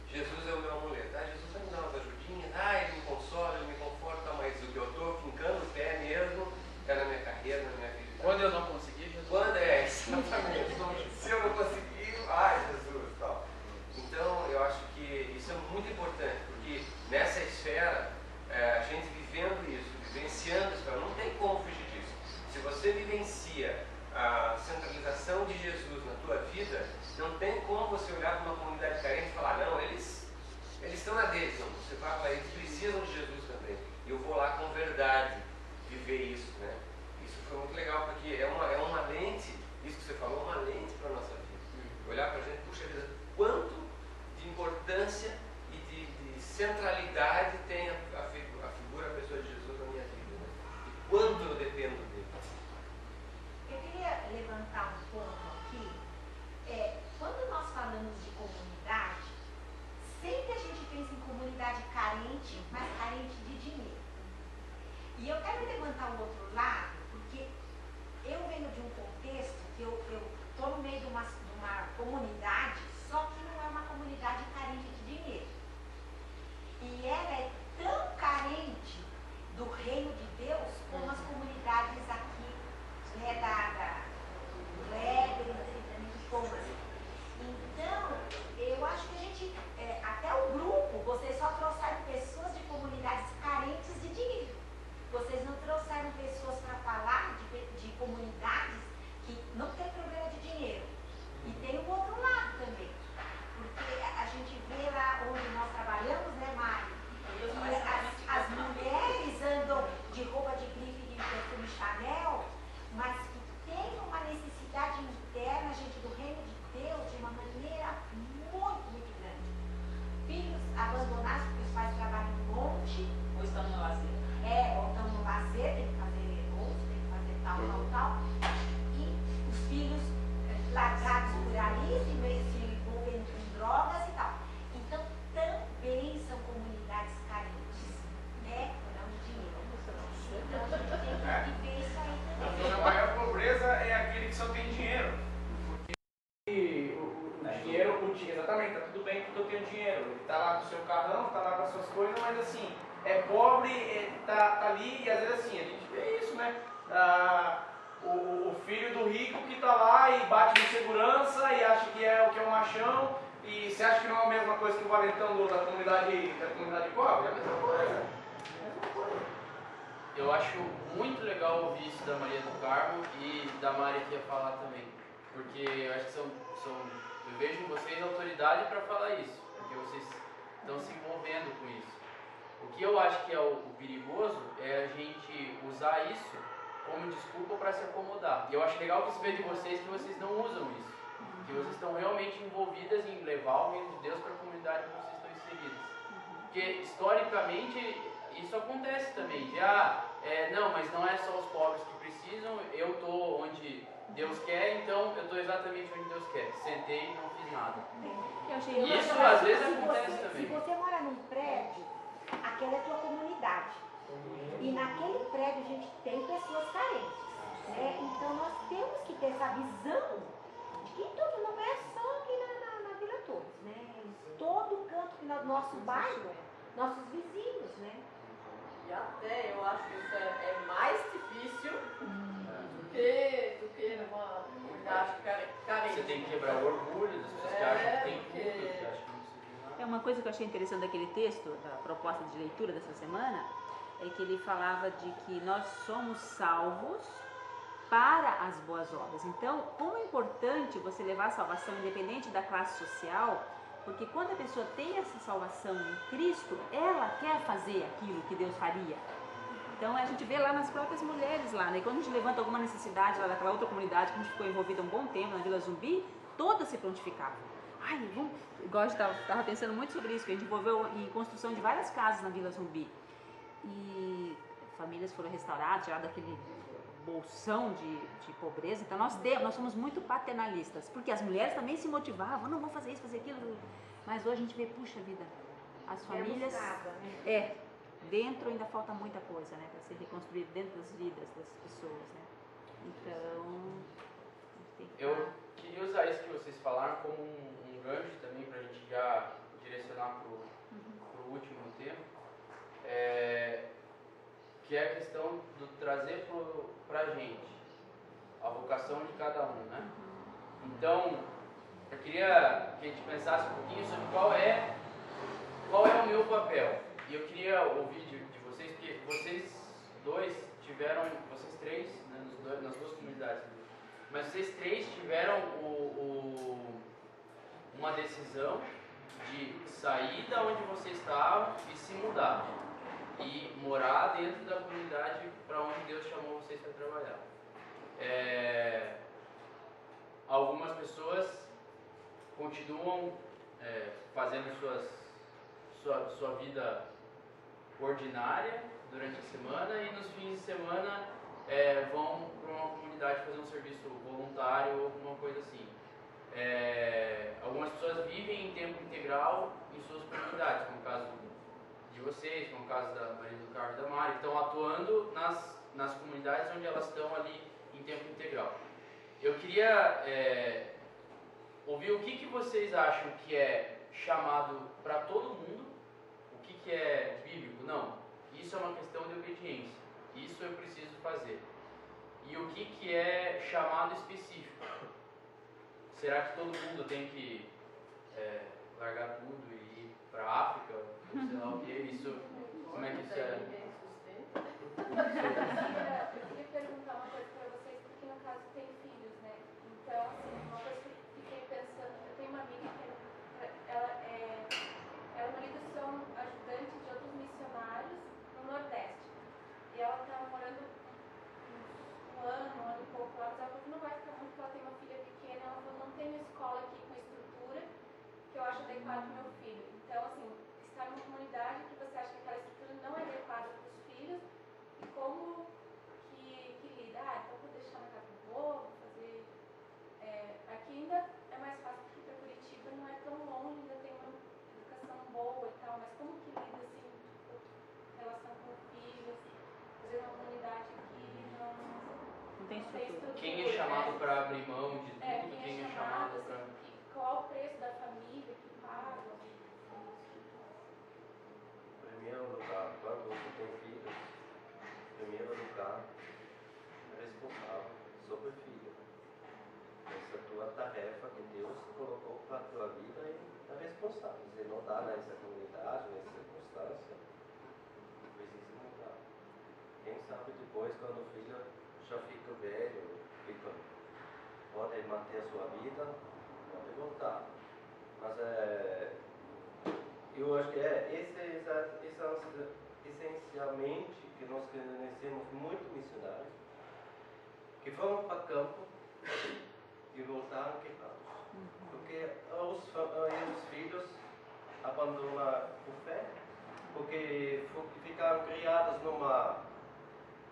Jesus é o meu amuleto. Jesus vai me dar umas ajudinhas, ele me consola, ele me conforta, mas o que eu estou fincando o pé mesmo é na minha carreira, na minha vida. Quando eu não conseguir, Jesus. Exatamente. Se eu não conseguir, Jesus, tal. Então, eu acho que isso é muito importante, porque nessa esfera, a gente vivendo isso, vivenciando isso, não tem como fugir disso. Se você vivencia a centralização de Jesus na tua vida, não tem como você olhar para uma comunidade carente e falar, não, eles estão na deles. Não, você vai falar, eles precisam de Jesus também. E eu vou lá com verdade viver isso, né? Isso foi muito legal, porque é uma lente, isso que você falou, uma lente para a nossa vida. Olhar para a gente, puxa vida, quanto de importância e de centralidade tem a figura, a pessoa de Jesus na minha vida, né? E quanto eu dependo dele. Eu queria levantar um ponto aqui. Quando nós falamos de comunidade, sempre a gente pensa em comunidade carente, mas carente de dinheiro. E eu quero levantar um outro lado, porque eu venho de um contexto que eu estou no meio de uma comunidade, só que não é uma comunidade carente de dinheiro. E ela é tão carente do reino de Deus como as comunidades aqui, né, da Kleber e também de Thomas. Então, eu acho que a gente, até o grupo, vocês só trouxeram pessoas de comunidades carentes de dinheiro. Vocês não trouxeram pessoas para falar de comunidades que não tem problema de dinheiro. E tem o outro lado também. Porque a gente vê lá onde nós trabalhamos, né, Mari? E as mulheres andam de roupa de grife e de perfume Chanel, mas que tem uma necessidade interna, gente, do reino de Deus, de uma maneira muito, muito grande. Filhos abandonados porque os pais trabalham em monte. Ou estão no lazer. Ou estão no lazer, tem que fazer bolsa, tem que fazer tal. E os filhos largados por ali, se envolvendo com drogas e tal. Então, também são comunidades carentes, né? Não de dinheiro. Então, a gente tem que ver isso aí também. A maior pobreza é aquele que só tem dinheiro. Porque o dinheiro, exatamente, tá tudo bem porque eu tenho dinheiro. Ele tá lá com o seu carrão, tá lá com as suas coisas, mas assim, é pobre, tá ali, e às vezes assim, a gente vê isso, né? O filho do rico que tá lá e bate no segurança e acha que é um machão, e você acha que não é a mesma coisa que o valentão da comunidade pobre? É a mesma coisa. Eu acho muito legal ouvir isso da Maria do Carmo e da Mari que ia falar também, porque eu acho que eu vejo em vocês autoridade para falar isso, porque vocês estão se envolvendo com isso. O que eu acho que é o perigoso é a gente usar isso como desculpa para se acomodar. E eu acho legal que se vê de vocês que vocês não usam isso, que vocês estão realmente envolvidas em levar o reino de Deus para a comunidade que vocês estão inseridas. Porque historicamente isso acontece também, não, mas não é só os pobres que precisam, eu estou onde Deus quer, então eu estou exatamente onde Deus quer. Sentei e não fiz nada. Isso às vezes acontece também. Se você mora num prédio, aquela é a tua comunidade. E naquele prédio a gente tem pessoas carentes, né? Então nós temos que ter essa visão de que tudo não é só aqui na Vila Torres, né? Todo canto que no nosso bairro, nossos vizinhos, né? E até eu acho que isso é mais difícil do que numa comunidade carente. Você tem que quebrar o orgulho das pessoas que acham que tem tudo, que acham que não precisa de nada. Uma coisa que eu achei interessante daquele texto, da proposta de leitura dessa semana, é que ele falava de que nós somos salvos para as boas obras. Então, como é importante você levar a salvação independente da classe social, porque quando a pessoa tem essa salvação em Cristo, ela quer fazer aquilo que Deus faria. Então a gente vê lá nas próprias mulheres lá, né? E quando a gente levanta alguma necessidade lá daquela outra comunidade que a gente ficou envolvida um bom tempo, na Vila Zumbi, todas se prontificavam. Igual a gente estava pensando muito sobre isso, que a gente envolveu em construção de várias casas na Vila Zumbi. E famílias foram restauradas, tiradas daquele bolsão de pobreza. Então nós somos muito paternalistas, porque as mulheres também se motivavam, não, vamos fazer isso, fazer aquilo. Mas hoje a gente vê, puxa vida, as famílias. buscada, né? Dentro ainda falta muita coisa, né, para ser reconstruído dentro das vidas das pessoas, né? Então, a gente tem que Eu queria usar isso que vocês falaram como um gancho também para a gente já direcionar para o último tempo, que é a questão do trazer para a gente a vocação de cada um, né? Então, eu queria que a gente pensasse um pouquinho sobre qual é o meu papel. E eu queria ouvir de vocês, porque vocês três, né, nas duas comunidades, mas vocês três tiveram uma decisão de sair da onde vocês estavam e se mudar. E morar dentro da comunidade para onde Deus chamou vocês para trabalhar. Algumas pessoas continuam fazendo sua vida ordinária durante a semana e nos fins de semana vão para uma comunidade fazer um serviço voluntário ou alguma coisa assim. Algumas pessoas vivem em tempo integral em suas comunidades, como o caso de vocês, como o caso da Maria do Carmo e da Mari, estão atuando nas comunidades onde elas estão ali em tempo integral. Eu queria ouvir o que vocês acham que é chamado para todo mundo, o que é bíblico. Não, isso é uma questão de obediência, isso eu preciso fazer. E o que é chamado específico. Será que todo mundo tem que largar tudo e ir para a África? Sei lá o que, isso, como é que isso é? Eu queria perguntar uma coisa para vocês, porque no caso tem filhos, né? Então, assim, uma coisa que eu fiquei pensando, eu tenho uma amiga que ela e o marido são ajudantes de outros missionários no Nordeste. E ela está morando um ano e pouco lá, mas ela falou que não vai ficar muito, porque ela tem uma filha pequena. Ela falou, não tem uma escola aqui com estrutura que eu acho adequada para o meu filho. Então, assim, estar numa comunidade que você acha que aquela estrutura não é adequada para os filhos, e como que lida? Então vou deixar na casa do povo, fazer... aqui ainda é mais fácil, porque para Curitiba não é tão longe, ainda tem uma educação boa e tal, mas como que lida, assim, em relação com filhos, fazer uma comunidade que não tem estrutura? Quem é chamado para abrir mão de tudo? Quem é chamado assim, para... Qual o preço da família que paga? Em primeiro lugar, quando você tem filhos, em primeiro lugar, é responsável sobre o filho. Essa tua tarefa que Deus colocou para a tua vida é responsável. Você não está nessa comunidade, nessa circunstância, precisa mudar. Quem sabe depois, quando o filho já fica velho, pode manter a sua vida, pode voltar. Mas eu acho que essencialmente que nós conhecemos muito missionários que foram para campo e voltaram quebrados. Porque os filhos abandonam a fé, porque ficaram criados numa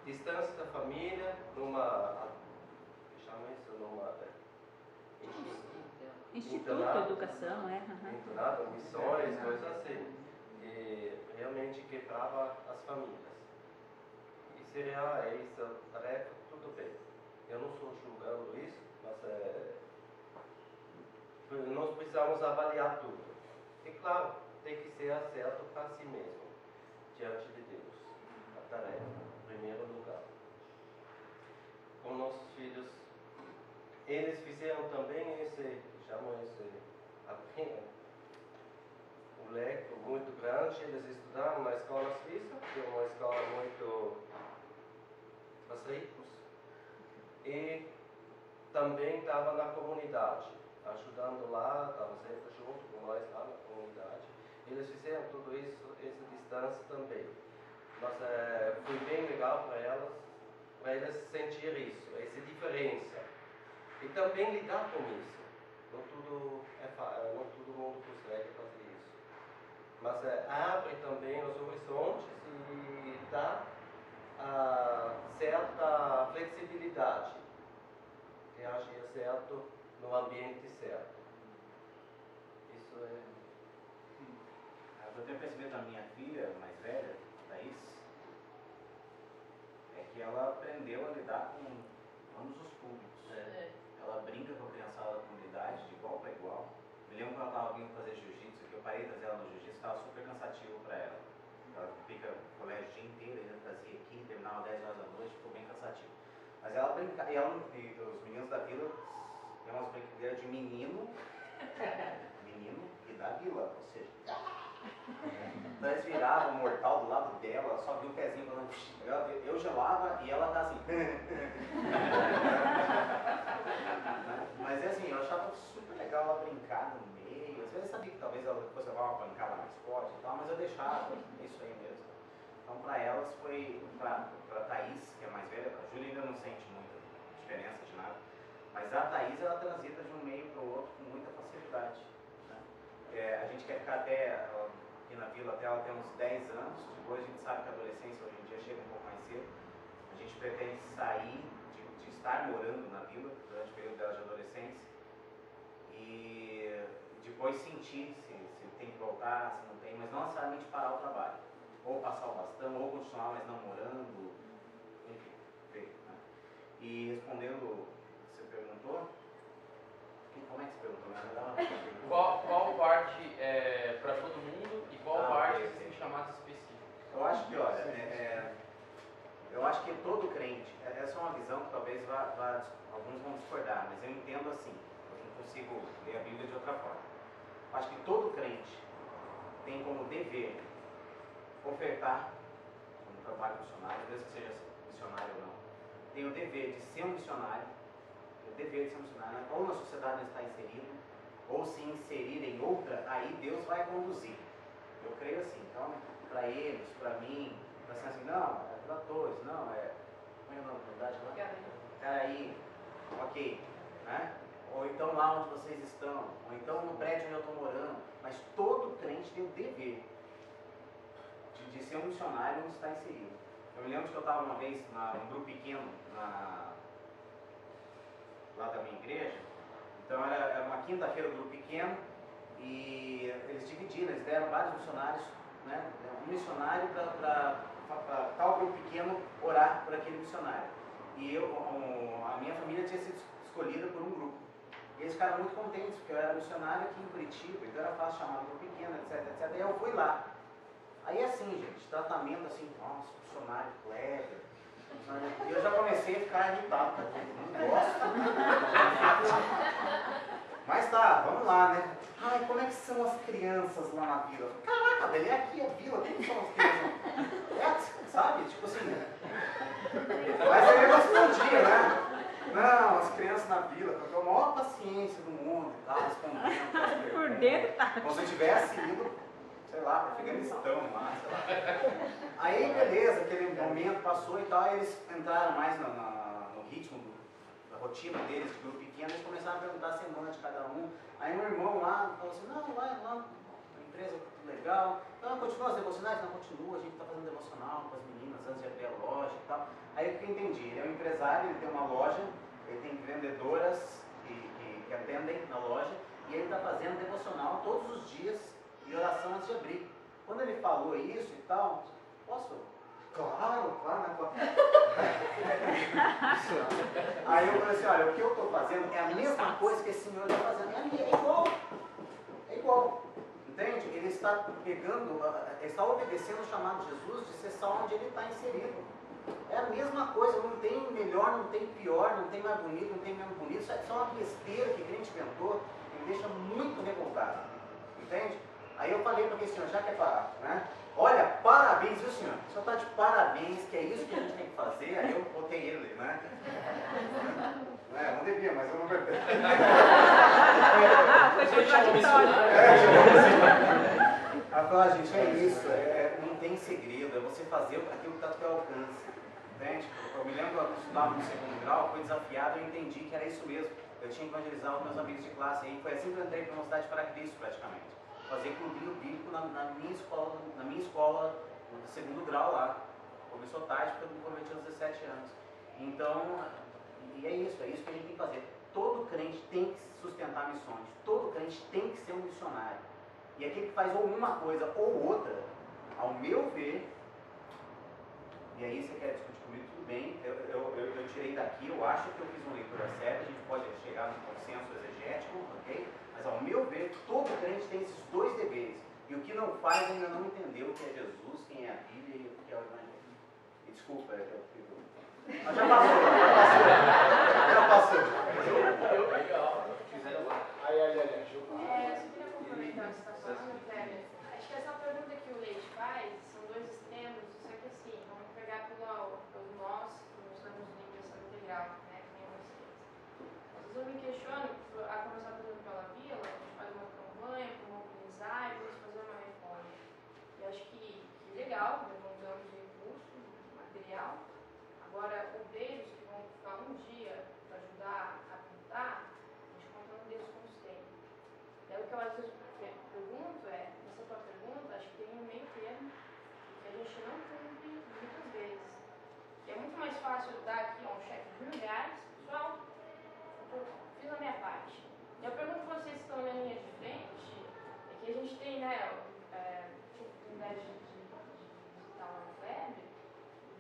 distância da família, numa Instituto de Educação, internado, missões, coisas assim. E realmente quebrava as famílias. E seria essa tarefa, tudo bem. Eu não estou julgando isso, mas nós precisamos avaliar tudo. E claro, tem que ser certo para si mesmo, diante de Deus. A tarefa, em primeiro lugar. Com nossos filhos, eles fizeram também um leque muito grande. Eles estudaram na escola suíça, que é uma escola muito para ricos, e também estava na comunidade, ajudando lá, estava sempre junto com nós lá na comunidade. Eles fizeram tudo isso, essa distância também. Mas foi bem legal para eles sentir isso, essa diferença. E também lidar com isso. Não todo mundo consegue fazer isso. Mas abre também os horizontes e dá certa flexibilidade de agir certo no ambiente certo. Isso é... que eu tenho percebido na minha filha mais velha, Thaís, é que ela aprendeu a lidar com ambos os públicos. Ela brinca com a criançada da comunidade de igual para igual. Me lembro quando ela estava vindo fazer jiu-jitsu, que eu parei de trazer ela no jiu-jitsu, estava super cansativo para ela. Ela fica no colégio o dia inteiro, ainda trazia aqui, terminava 10 horas da noite, ficou bem cansativo. Mas ela brinca, e os meninos da vila têm umas brincadeiras de menino e da vila, ou seja, então eles viravam o mortal do lado dela, só viu o pezinho falando, eu gelava e ela tá assim. Mas é assim, eu achava super legal ela brincar no meio, às vezes eu sabia que talvez ela fosse levar uma pancada mais forte e tal, mas eu deixava, é isso aí mesmo. Então para elas foi, para Thaís, que é mais velha, a Júlia ainda não sente muita diferença de nada, mas a Thaís ela transita de um meio para o outro com muita facilidade. Né? A gente quer ficar até, aqui na vila, até ela ter uns 10 anos, depois a gente sabe que a adolescência hoje em dia chega um pouco mais cedo, a gente pretende sair de estar morando na vila durante o período dela de adolescência e depois sentir se tem que voltar, se não tem, mas não necessariamente parar o trabalho. Ou passar o bastão, ou continuar, mas não morando, enfim, né? E respondendo, você perguntou, como é que você perguntou? Qual parte é para todo mundo e qual parte você tem chamados específicos? Eu acho que, olha, eu acho que todo crente, essa é uma visão que talvez alguns vão discordar, mas eu entendo assim, eu não consigo ler a Bíblia de outra forma. Eu acho que todo crente tem como dever ofertar um trabalho missionário, mesmo que seja missionário ou não, tem o dever de ser um missionário, ou na sociedade está inserido, ou se inserir em outra, aí Deus vai conduzir. Eu creio assim, então, para eles, para mim, para ser assim, não, é para todos, não, como é a novidade lá? Caraí, ok, né? Ou então lá onde vocês estão, ou então no prédio onde eu estou morando, mas todo crente tem o dever de ser um missionário onde está inserido. Eu me lembro que eu estava uma vez num grupo pequeno lá da minha igreja, então era uma quinta-feira, um grupo pequeno, e eles dividiram, eles deram vários missionários, né? Um missionário para tal grupo pequeno orar por aquele missionário. E a minha família tinha sido escolhida por um grupo. E eles ficaram muito contentes, porque eu era missionário aqui em Curitiba, então era fácil chamar um grupo pequeno, etc, etc. E eu fui lá. Aí assim, gente, tratamento assim, nossa, missionário clever. E eu já comecei a ficar irritado, não gosto. Mas tá, vamos lá, né? Ai, como é que são as crianças lá na vila? Caraca, velho, é aqui a vila, como são as crianças? Sabe? Tipo assim. Mas aí eu respondia, né? Não, as crianças na vila, com a maior paciência do mundo e tal, respondendo. Por dentro tá. Como se eu tivesse ido, sei lá, para Afeganistão lá, sei lá. Aí, beleza, aquele momento passou e tal, e eles entraram mais no ritmo da rotina deles, de grupo pequeno, eles começaram a perguntar a semana de cada um. Aí meu irmão lá falou assim, não, vai lá, uma empresa legal. Então, continua as devocionais? Não, continua, a gente está fazendo devocional com as meninas antes de abrir a loja e tal. Aí o que eu entendi, ele é um empresário, ele tem uma loja, ele tem vendedoras que atendem na loja, e ele está fazendo devocional todos os dias e oração antes de abrir. Quando ele falou isso e tal, posso? Claro. Aí eu falei assim, olha, o que eu estou fazendo é a mesma coisa que esse senhor está fazendo. É igual. Entende? Ele está ele está obedecendo o chamado de Jesus de ser só onde ele está inserido. É a mesma coisa, não tem melhor, não tem pior, não tem mais bonito, não tem menos bonito. Isso é só uma besteira que a gente inventou, que me deixa muito revoltado. Entende? Aí eu falei para aquele senhor, já que é parar, né? Olha, parabéns, viu senhor? O senhor está de parabéns, que é isso que a gente tem que fazer. Aí eu botei ele, né? Não devia, mas eu não bebi. Foi contraditório. Ela falou, gente, é isso, não tem segredo, é você fazer aquilo que está ao teu alcance. Entende? Eu me lembro quando eu estudava no segundo grau, fui desafiado e eu entendi que era isso mesmo. Eu tinha que evangelizar os meus amigos de classe. E foi assim que eu entrei para uma cidade para Cristo, praticamente. Fazer clubinho bíblico na minha escola do segundo grau lá. Começou tarde porque eu me comprometi aos 17 anos. Então, e é isso que a gente tem que fazer. Todo crente tem que sustentar missões. Todo crente tem que ser um missionário. E aquele que faz ou uma coisa ou outra, ao meu ver, e aí você quer discutir comigo, tudo bem, eu tirei daqui, eu acho que eu fiz uma leitura certa, a gente pode chegar num consenso exegético, ok? Mas ao meu ver, todo crente tem esses dois deveres. E o que não faz ainda não entendeu o que é Jesus, quem é a Bíblia e o que é o Evangelho. E desculpa, é que eu fico... Mas já passou. Legal. Eu só queria complementar o que você está falando, Kleber. Acho que essa pergunta que o Leite faz são dois extremos, só que assim, vamos pegar pelo nós que nós estamos em impressão integral, né, que nem vocês. Às vezes eu me questiono, a começar por exemplo pela Vila, a gente faz uma campanha para mobilizar e vamos fazer uma reforma. E acho que legal, levantamos recursos, material. Agora, obreiros que vão ficar um dia para ajudar a pintar, a gente conta um deles com os tem. Daí o que eu às vezes pergunto é, nessa tua pergunta, acho que tem um meio termo que a gente não cumpre muitas vezes. E é muito mais fácil eu dar aqui um cheque de R$1.000, pessoal, eu fiz a minha parte. E eu pergunto para vocês que estão na linha de frente, é que a gente tem, né, oportunidade de visitar uma febre,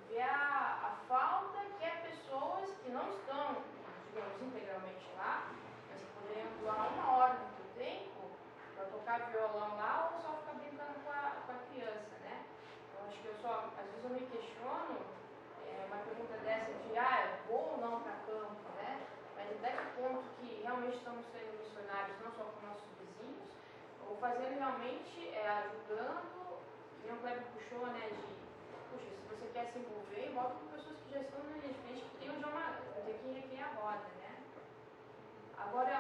ver a falta que é pessoas que não estão, digamos, integralmente lá, mas que poderiam doar uma hora do seu tempo para tocar violão lá ou só ficar brincando com a criança, né? Então acho que às vezes eu me questiono, uma pergunta dessa de, eu vou ou não para campo, né? Mas até que ponto que realmente estamos sendo missionários não só com nossos vizinhos, ou fazendo realmente, ajudando, que o Kleber puxou, né, puxa, se você quer se envolver, volta com pessoas que já estão na linha de frente, que tem que requer a roda, né? Agora,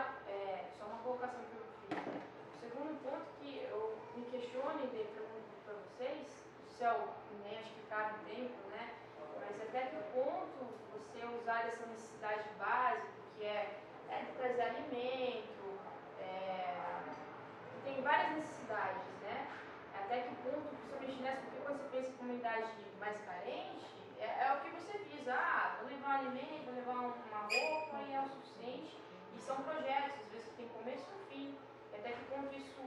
só uma colocação que eu fiz, né? O segundo ponto que eu me questiono e pergunto para vocês, o céu nem acho que cabe tempo, né? Mas até que ponto você usar essa necessidade básica, que é trazer alimento, tem várias necessidades, né? Até que ponto, principalmente nessa, porque quando você pensa em comunidade mais carente, é o que você visa, vou levar um alimento, vou levar uma roupa e é o suficiente. E são projetos, às vezes que tem começo e fim. E até que ponto isso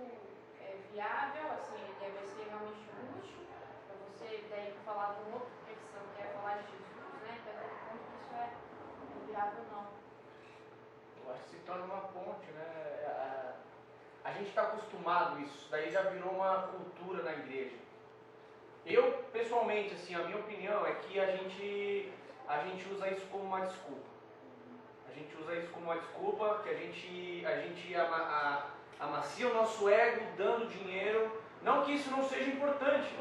é viável, assim, vai ser realmente útil para você, daí falar de uma outra reflexão, que é falar de Jesus, né? Até que ponto isso é viável ou não. Eu acho que se torna uma ponte, né? A gente está acostumado a isso, daí já virou uma cultura na igreja. Eu, pessoalmente, assim, a minha opinião é que a gente usa isso como uma desculpa. A gente usa isso como uma desculpa, que a gente amacia o nosso ego dando dinheiro. Não que isso não seja importante,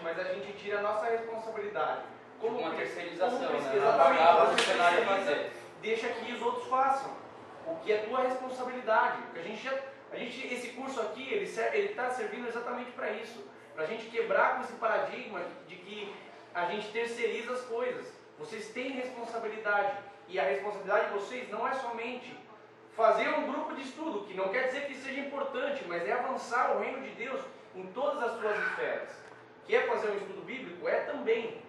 mas a gente tira a nossa responsabilidade. Como uma terceirização, né? Exatamente, você terceiriza, deixa que os outros façam. O que é tua responsabilidade. Porque esse curso aqui, ele está servindo exatamente para isso. Para a gente quebrar com esse paradigma de que a gente terceiriza as coisas. Vocês têm responsabilidade. E a responsabilidade de vocês não é somente fazer um grupo de estudo, que não quer dizer que seja importante, mas é avançar o reino de Deus em todas as suas esferas. Quer fazer um estudo bíblico? É também.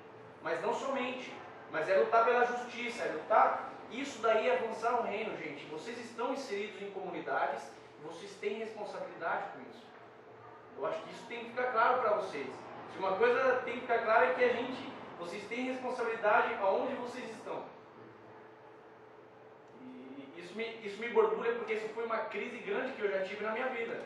Mas não somente. Mas é lutar pela justiça, é lutar... Isso daí é avançar o reino, gente. Vocês estão inseridos em comunidades, vocês têm responsabilidade com isso. Eu acho que isso tem que ficar claro para vocês. Se uma coisa tem que ficar clara é que vocês têm responsabilidade aonde vocês estão. E isso me borbulha porque isso foi uma crise grande que eu já tive na minha vida.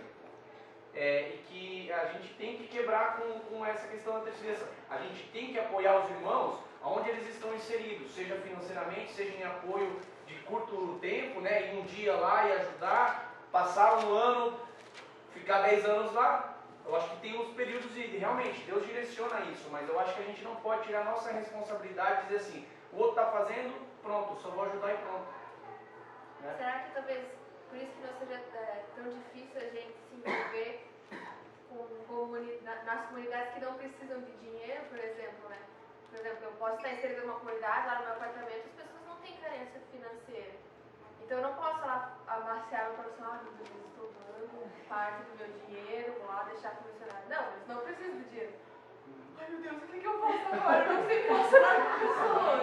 E que a gente tem que quebrar com essa questão da terceirização. A gente tem que apoiar os irmãos onde eles estão inseridos, seja financeiramente, seja em apoio de curto tempo, né, ir um dia lá e ajudar, passar um ano, ficar 10 anos lá. Eu acho que tem uns períodos e realmente Deus direciona isso, mas eu acho que a gente não pode tirar a nossa responsabilidade e dizer assim, o outro está fazendo, pronto, só vou ajudar e pronto. Né? Será que talvez por isso que não seja tão difícil a gente se envolver nas comunidades que não precisam de dinheiro, por exemplo, né? Por exemplo, eu posso estar inserido numa comunidade, lá no meu apartamento, as pessoas não têm carência financeira. Então eu não posso lá amaciar meu coração, eu estou dando parte do meu dinheiro, vou lá deixar para o missionário. Não, eles não precisam do dinheiro. Ai meu Deus, o que eu faço agora? Eu não sei relacionar com pessoas.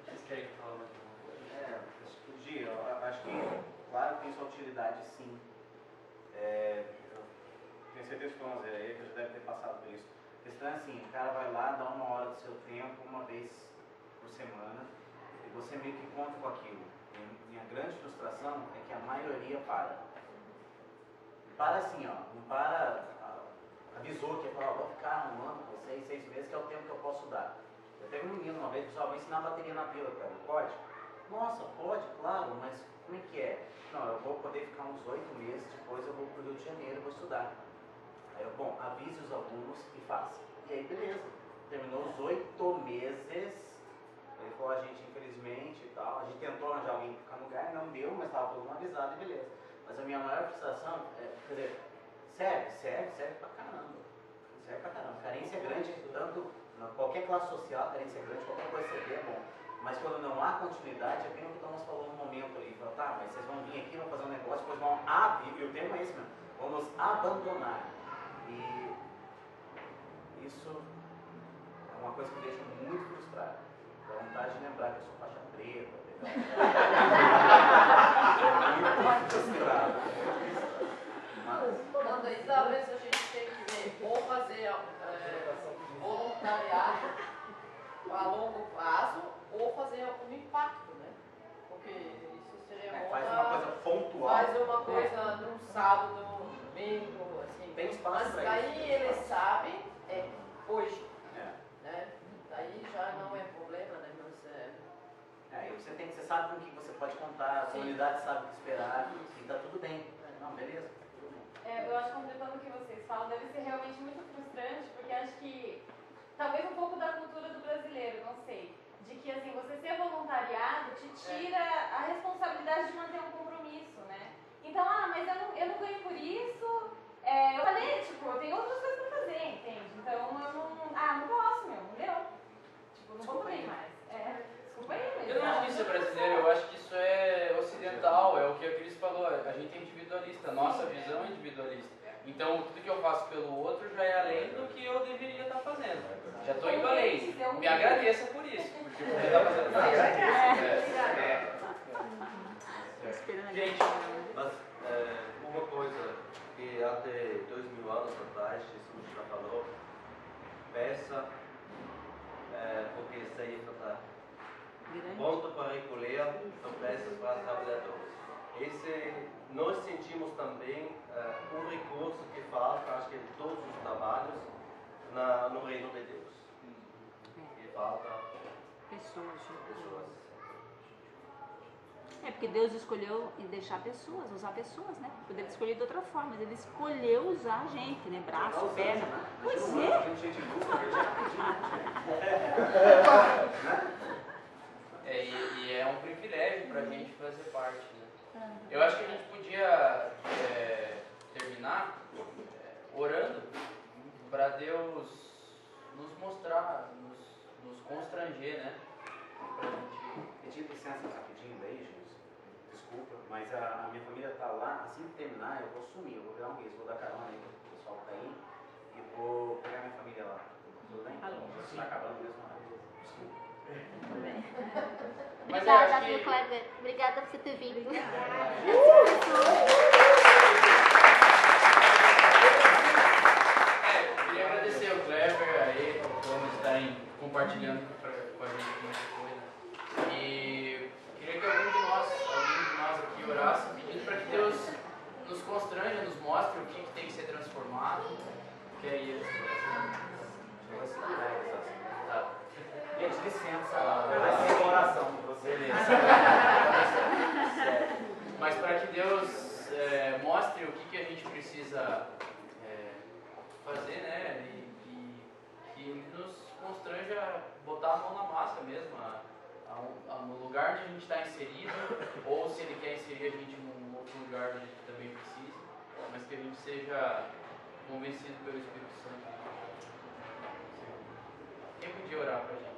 Vocês querem falar mais? Acho que comunidade, sim. Eu tenho certeza que o Tom aí, que já deve ter passado por isso. A questão é assim, o cara vai lá, dá 1 hora do seu tempo, uma vez por semana, e você meio que conta com aquilo. E minha grande frustração é que a maioria para. Para assim, ó, não para, avisou que vou ficar 1 ano, 6 meses, que é o tempo que eu posso dar. Eu teve um menino uma vez, pessoal, vou ensinar a bateria na pila, cara, pode? Nossa, pode, claro, mas como é que é? Não, eu vou poder ficar uns 8 meses, depois eu vou para o Rio de Janeiro e vou estudar. Aí eu, bom, avise os alunos e faça. E aí, beleza. Terminou os 8 meses, ele falou, a gente, infelizmente e tal, a gente tentou arranjar alguém para ficar no lugar, não deu, mas estava todo mundo avisado e beleza. Mas a minha maior frustração é, quer dizer, serve pra caramba. Serve pra caramba. Carência é grande, tanto em qualquer classe social, carência é grande, qualquer coisa que você vê é bom. Mas quando não há continuidade, é bem o que o Thomas falou no momento ali. Falou, tá, mas vocês vão vir aqui, vão fazer um negócio, depois vão e o termo é esse mesmo, vão nos abandonar. E isso é uma coisa que me deixa muito frustrado. Dá vontade de lembrar que eu sou faixa preta. Muito frustrado. Não, daí talvez a gente tenha que ver, ou fazer voluntariado a longo prazo, ou fazer algum impacto, né? Porque isso seria faz uma coisa pontual. Faz uma coisa num sábado, num domingo, assim. Tem espaço mas pra daí isso. eles sabem, hoje. Né? Daí já não é problema, né? Mas aí você sabe com o que você pode contar, a comunidade sabe o que esperar, e tá tudo bem. Não, beleza. Eu acho que completando o que vocês falam, deve ser realmente muito frustrante, porque acho que talvez um pouco da cultura do brasileiro, não sei, de que assim, você ser voluntariado te tira a responsabilidade de manter um compromisso, né? Então, mas eu não ganho por isso, eu falei, tipo, eu tenho outras coisas pra fazer, entende? Então eu não posso, não deu. Tipo, não vou também mais. Desculpa aí, mas... Eu não acho que isso é brasileiro, eu acho que isso é ocidental, é o que a Cris falou, a gente é individualista, a nossa visão é individualista. Então, tudo que eu faço pelo outro já é além do que eu deveria estar fazendo. Já estou indo além. Me agradeça por isso, porque você está fazendo nada. Gente, mas uma coisa que até 2000 anos atrás, Jesus já falou, peça porque ceifa está pronto para recolher, são peças para trabalhadores. Nós sentimos também um recurso que falta, acho que em todos os trabalhos, no reino de Deus. Que falta pessoas. Porque Deus escolheu deixar pessoas, usar pessoas, né? Poderia escolher de outra forma, mas Ele escolheu usar a gente, né? Braço, perna. Pois E é um privilégio pra gente fazer parte, né? Eu acho que a gente podia terminar orando para Deus nos mostrar, nos constranger, né? Pra gente pedir licença rapidinho daí, gente. Desculpa, mas a minha família tá lá, assim que terminar eu vou sumir, eu vou virar um guiz, vou dar carona aí pro pessoal que tá aí e vou pegar minha família lá. Tudo bem? Você tá acabando mesmo, desculpa. Tudo bem. Obrigada, viu, Kleber? Obrigada por você ter vindo. Queria agradecer ao Kleber, aí, por estarem compartilhando com a gente muita coisa. E queria que alguém de nós aqui orasse, pedindo para que Deus nos constranja, nos mostre o que tem que ser transformado. Que é isso. Vai se virar essa. Tá. Gente, licença, vai ser uma oração com você. Mas para que Deus mostre o que a gente precisa fazer, né? E que Ele nos constranja a botar a mão na massa mesmo, no lugar onde a gente está inserido, ou se Ele quer inserir a gente num outro lugar onde a gente também precisa, mas que a gente seja convencido pelo Espírito Santo. Quem podia orar para a gente?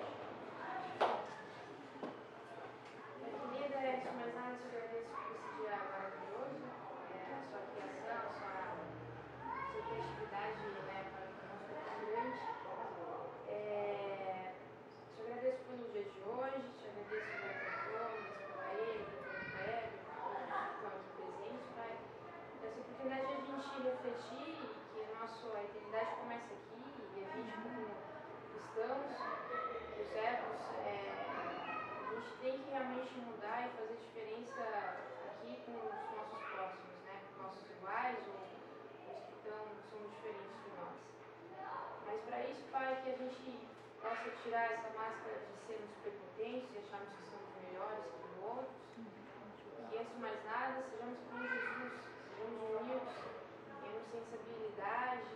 Querida, antes de mais nada, eu te agradeço por esse dia maravilhoso, a sua criação, a sua criatividade, né, para conosco é tão grande. Te agradeço pelo dia de hoje, te agradeço pelo Thomas, pela ele, pelo Kleber, por aqui presente, Pai. oportunidade de a gente refletir que a eternidade começa aqui e a gente, como cristãos, os servos, a gente tem que realmente mudar e fazer diferença aqui com os nossos próximos, né? Com nossos iguais ou os que somos diferentes de nós. Mas para isso, Pai, que a gente possa tirar essa máscara de sermos prepotentes e acharmos que somos melhores que os outros. E antes de mais nada, sejamos como Jesus, sejamos humildes, tenhamos sensibilidade,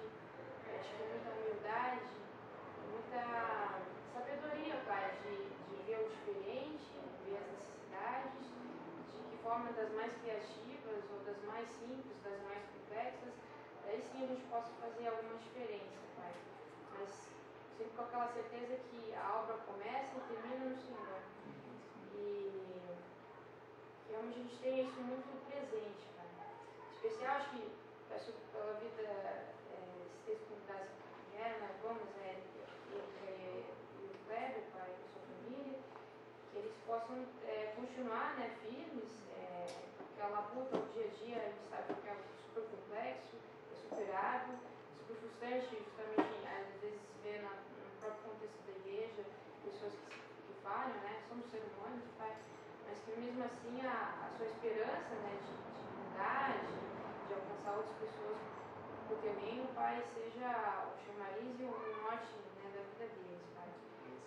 acho que muita humildade, muita sabedoria, Pai, de ver o diferente, ver as necessidades, de que forma das mais criativas ou das mais simples, das mais complexas, daí sim a gente possa fazer alguma diferença, Pai. Mas sempre com aquela certeza que a obra começa e termina no Senhor. E realmente a gente tem isso muito presente, Pai. Em especial, acho que peço pela vida, esse texto que das mulheres, né, vamos, e o Kleber, Pai, e sua família, que eles possam continuar, né, firmes, aquela luta, o dia a dia, a gente sabe que é super complexo, é superável, super frustrante, justamente, às vezes se vê no próprio contexto da igreja, pessoas que falham, né, somos seres humanos, Pai, mas que mesmo assim a sua esperança, né, de mudar, de alcançar outras pessoas por teu reino, Pai, seja o chamariz e o norte, né, da vida deles, Pai.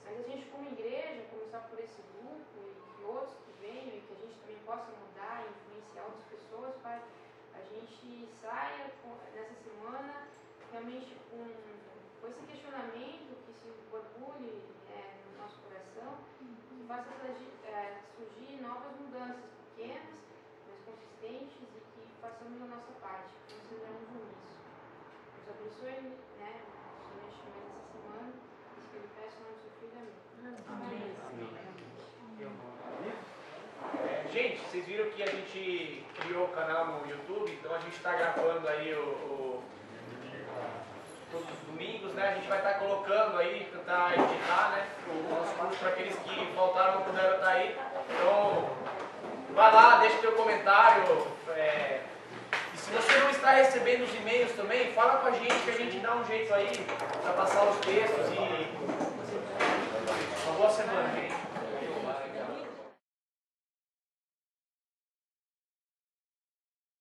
Mas a gente como igreja, começar por esse grupo e que outros que venham e que a gente também possa mudar e influenciar outras pessoas, Pai, a gente saia nessa semana realmente com esse questionamento que se borbulhe no nosso coração, que faça surgir novas mudanças pequenas, mas consistentes e que façamos a nossa parte, que nós sejamos uníssonos. Nos abençoe, né, somente mais essa semana, isso que eu peço no nome do seu filho, amém. Gente, vocês viram que a gente criou o canal no YouTube, então a gente está gravando aí todos os domingos, né? A gente vai estar colocando aí, tentar editar, né? O nosso curso para aqueles que faltaram, não puderam estar aí. Então, vai lá, deixa teu comentário. E se você não está recebendo os e-mails também, fala com a gente que a gente dá um jeito aí para passar os textos e uma boa semana, gente.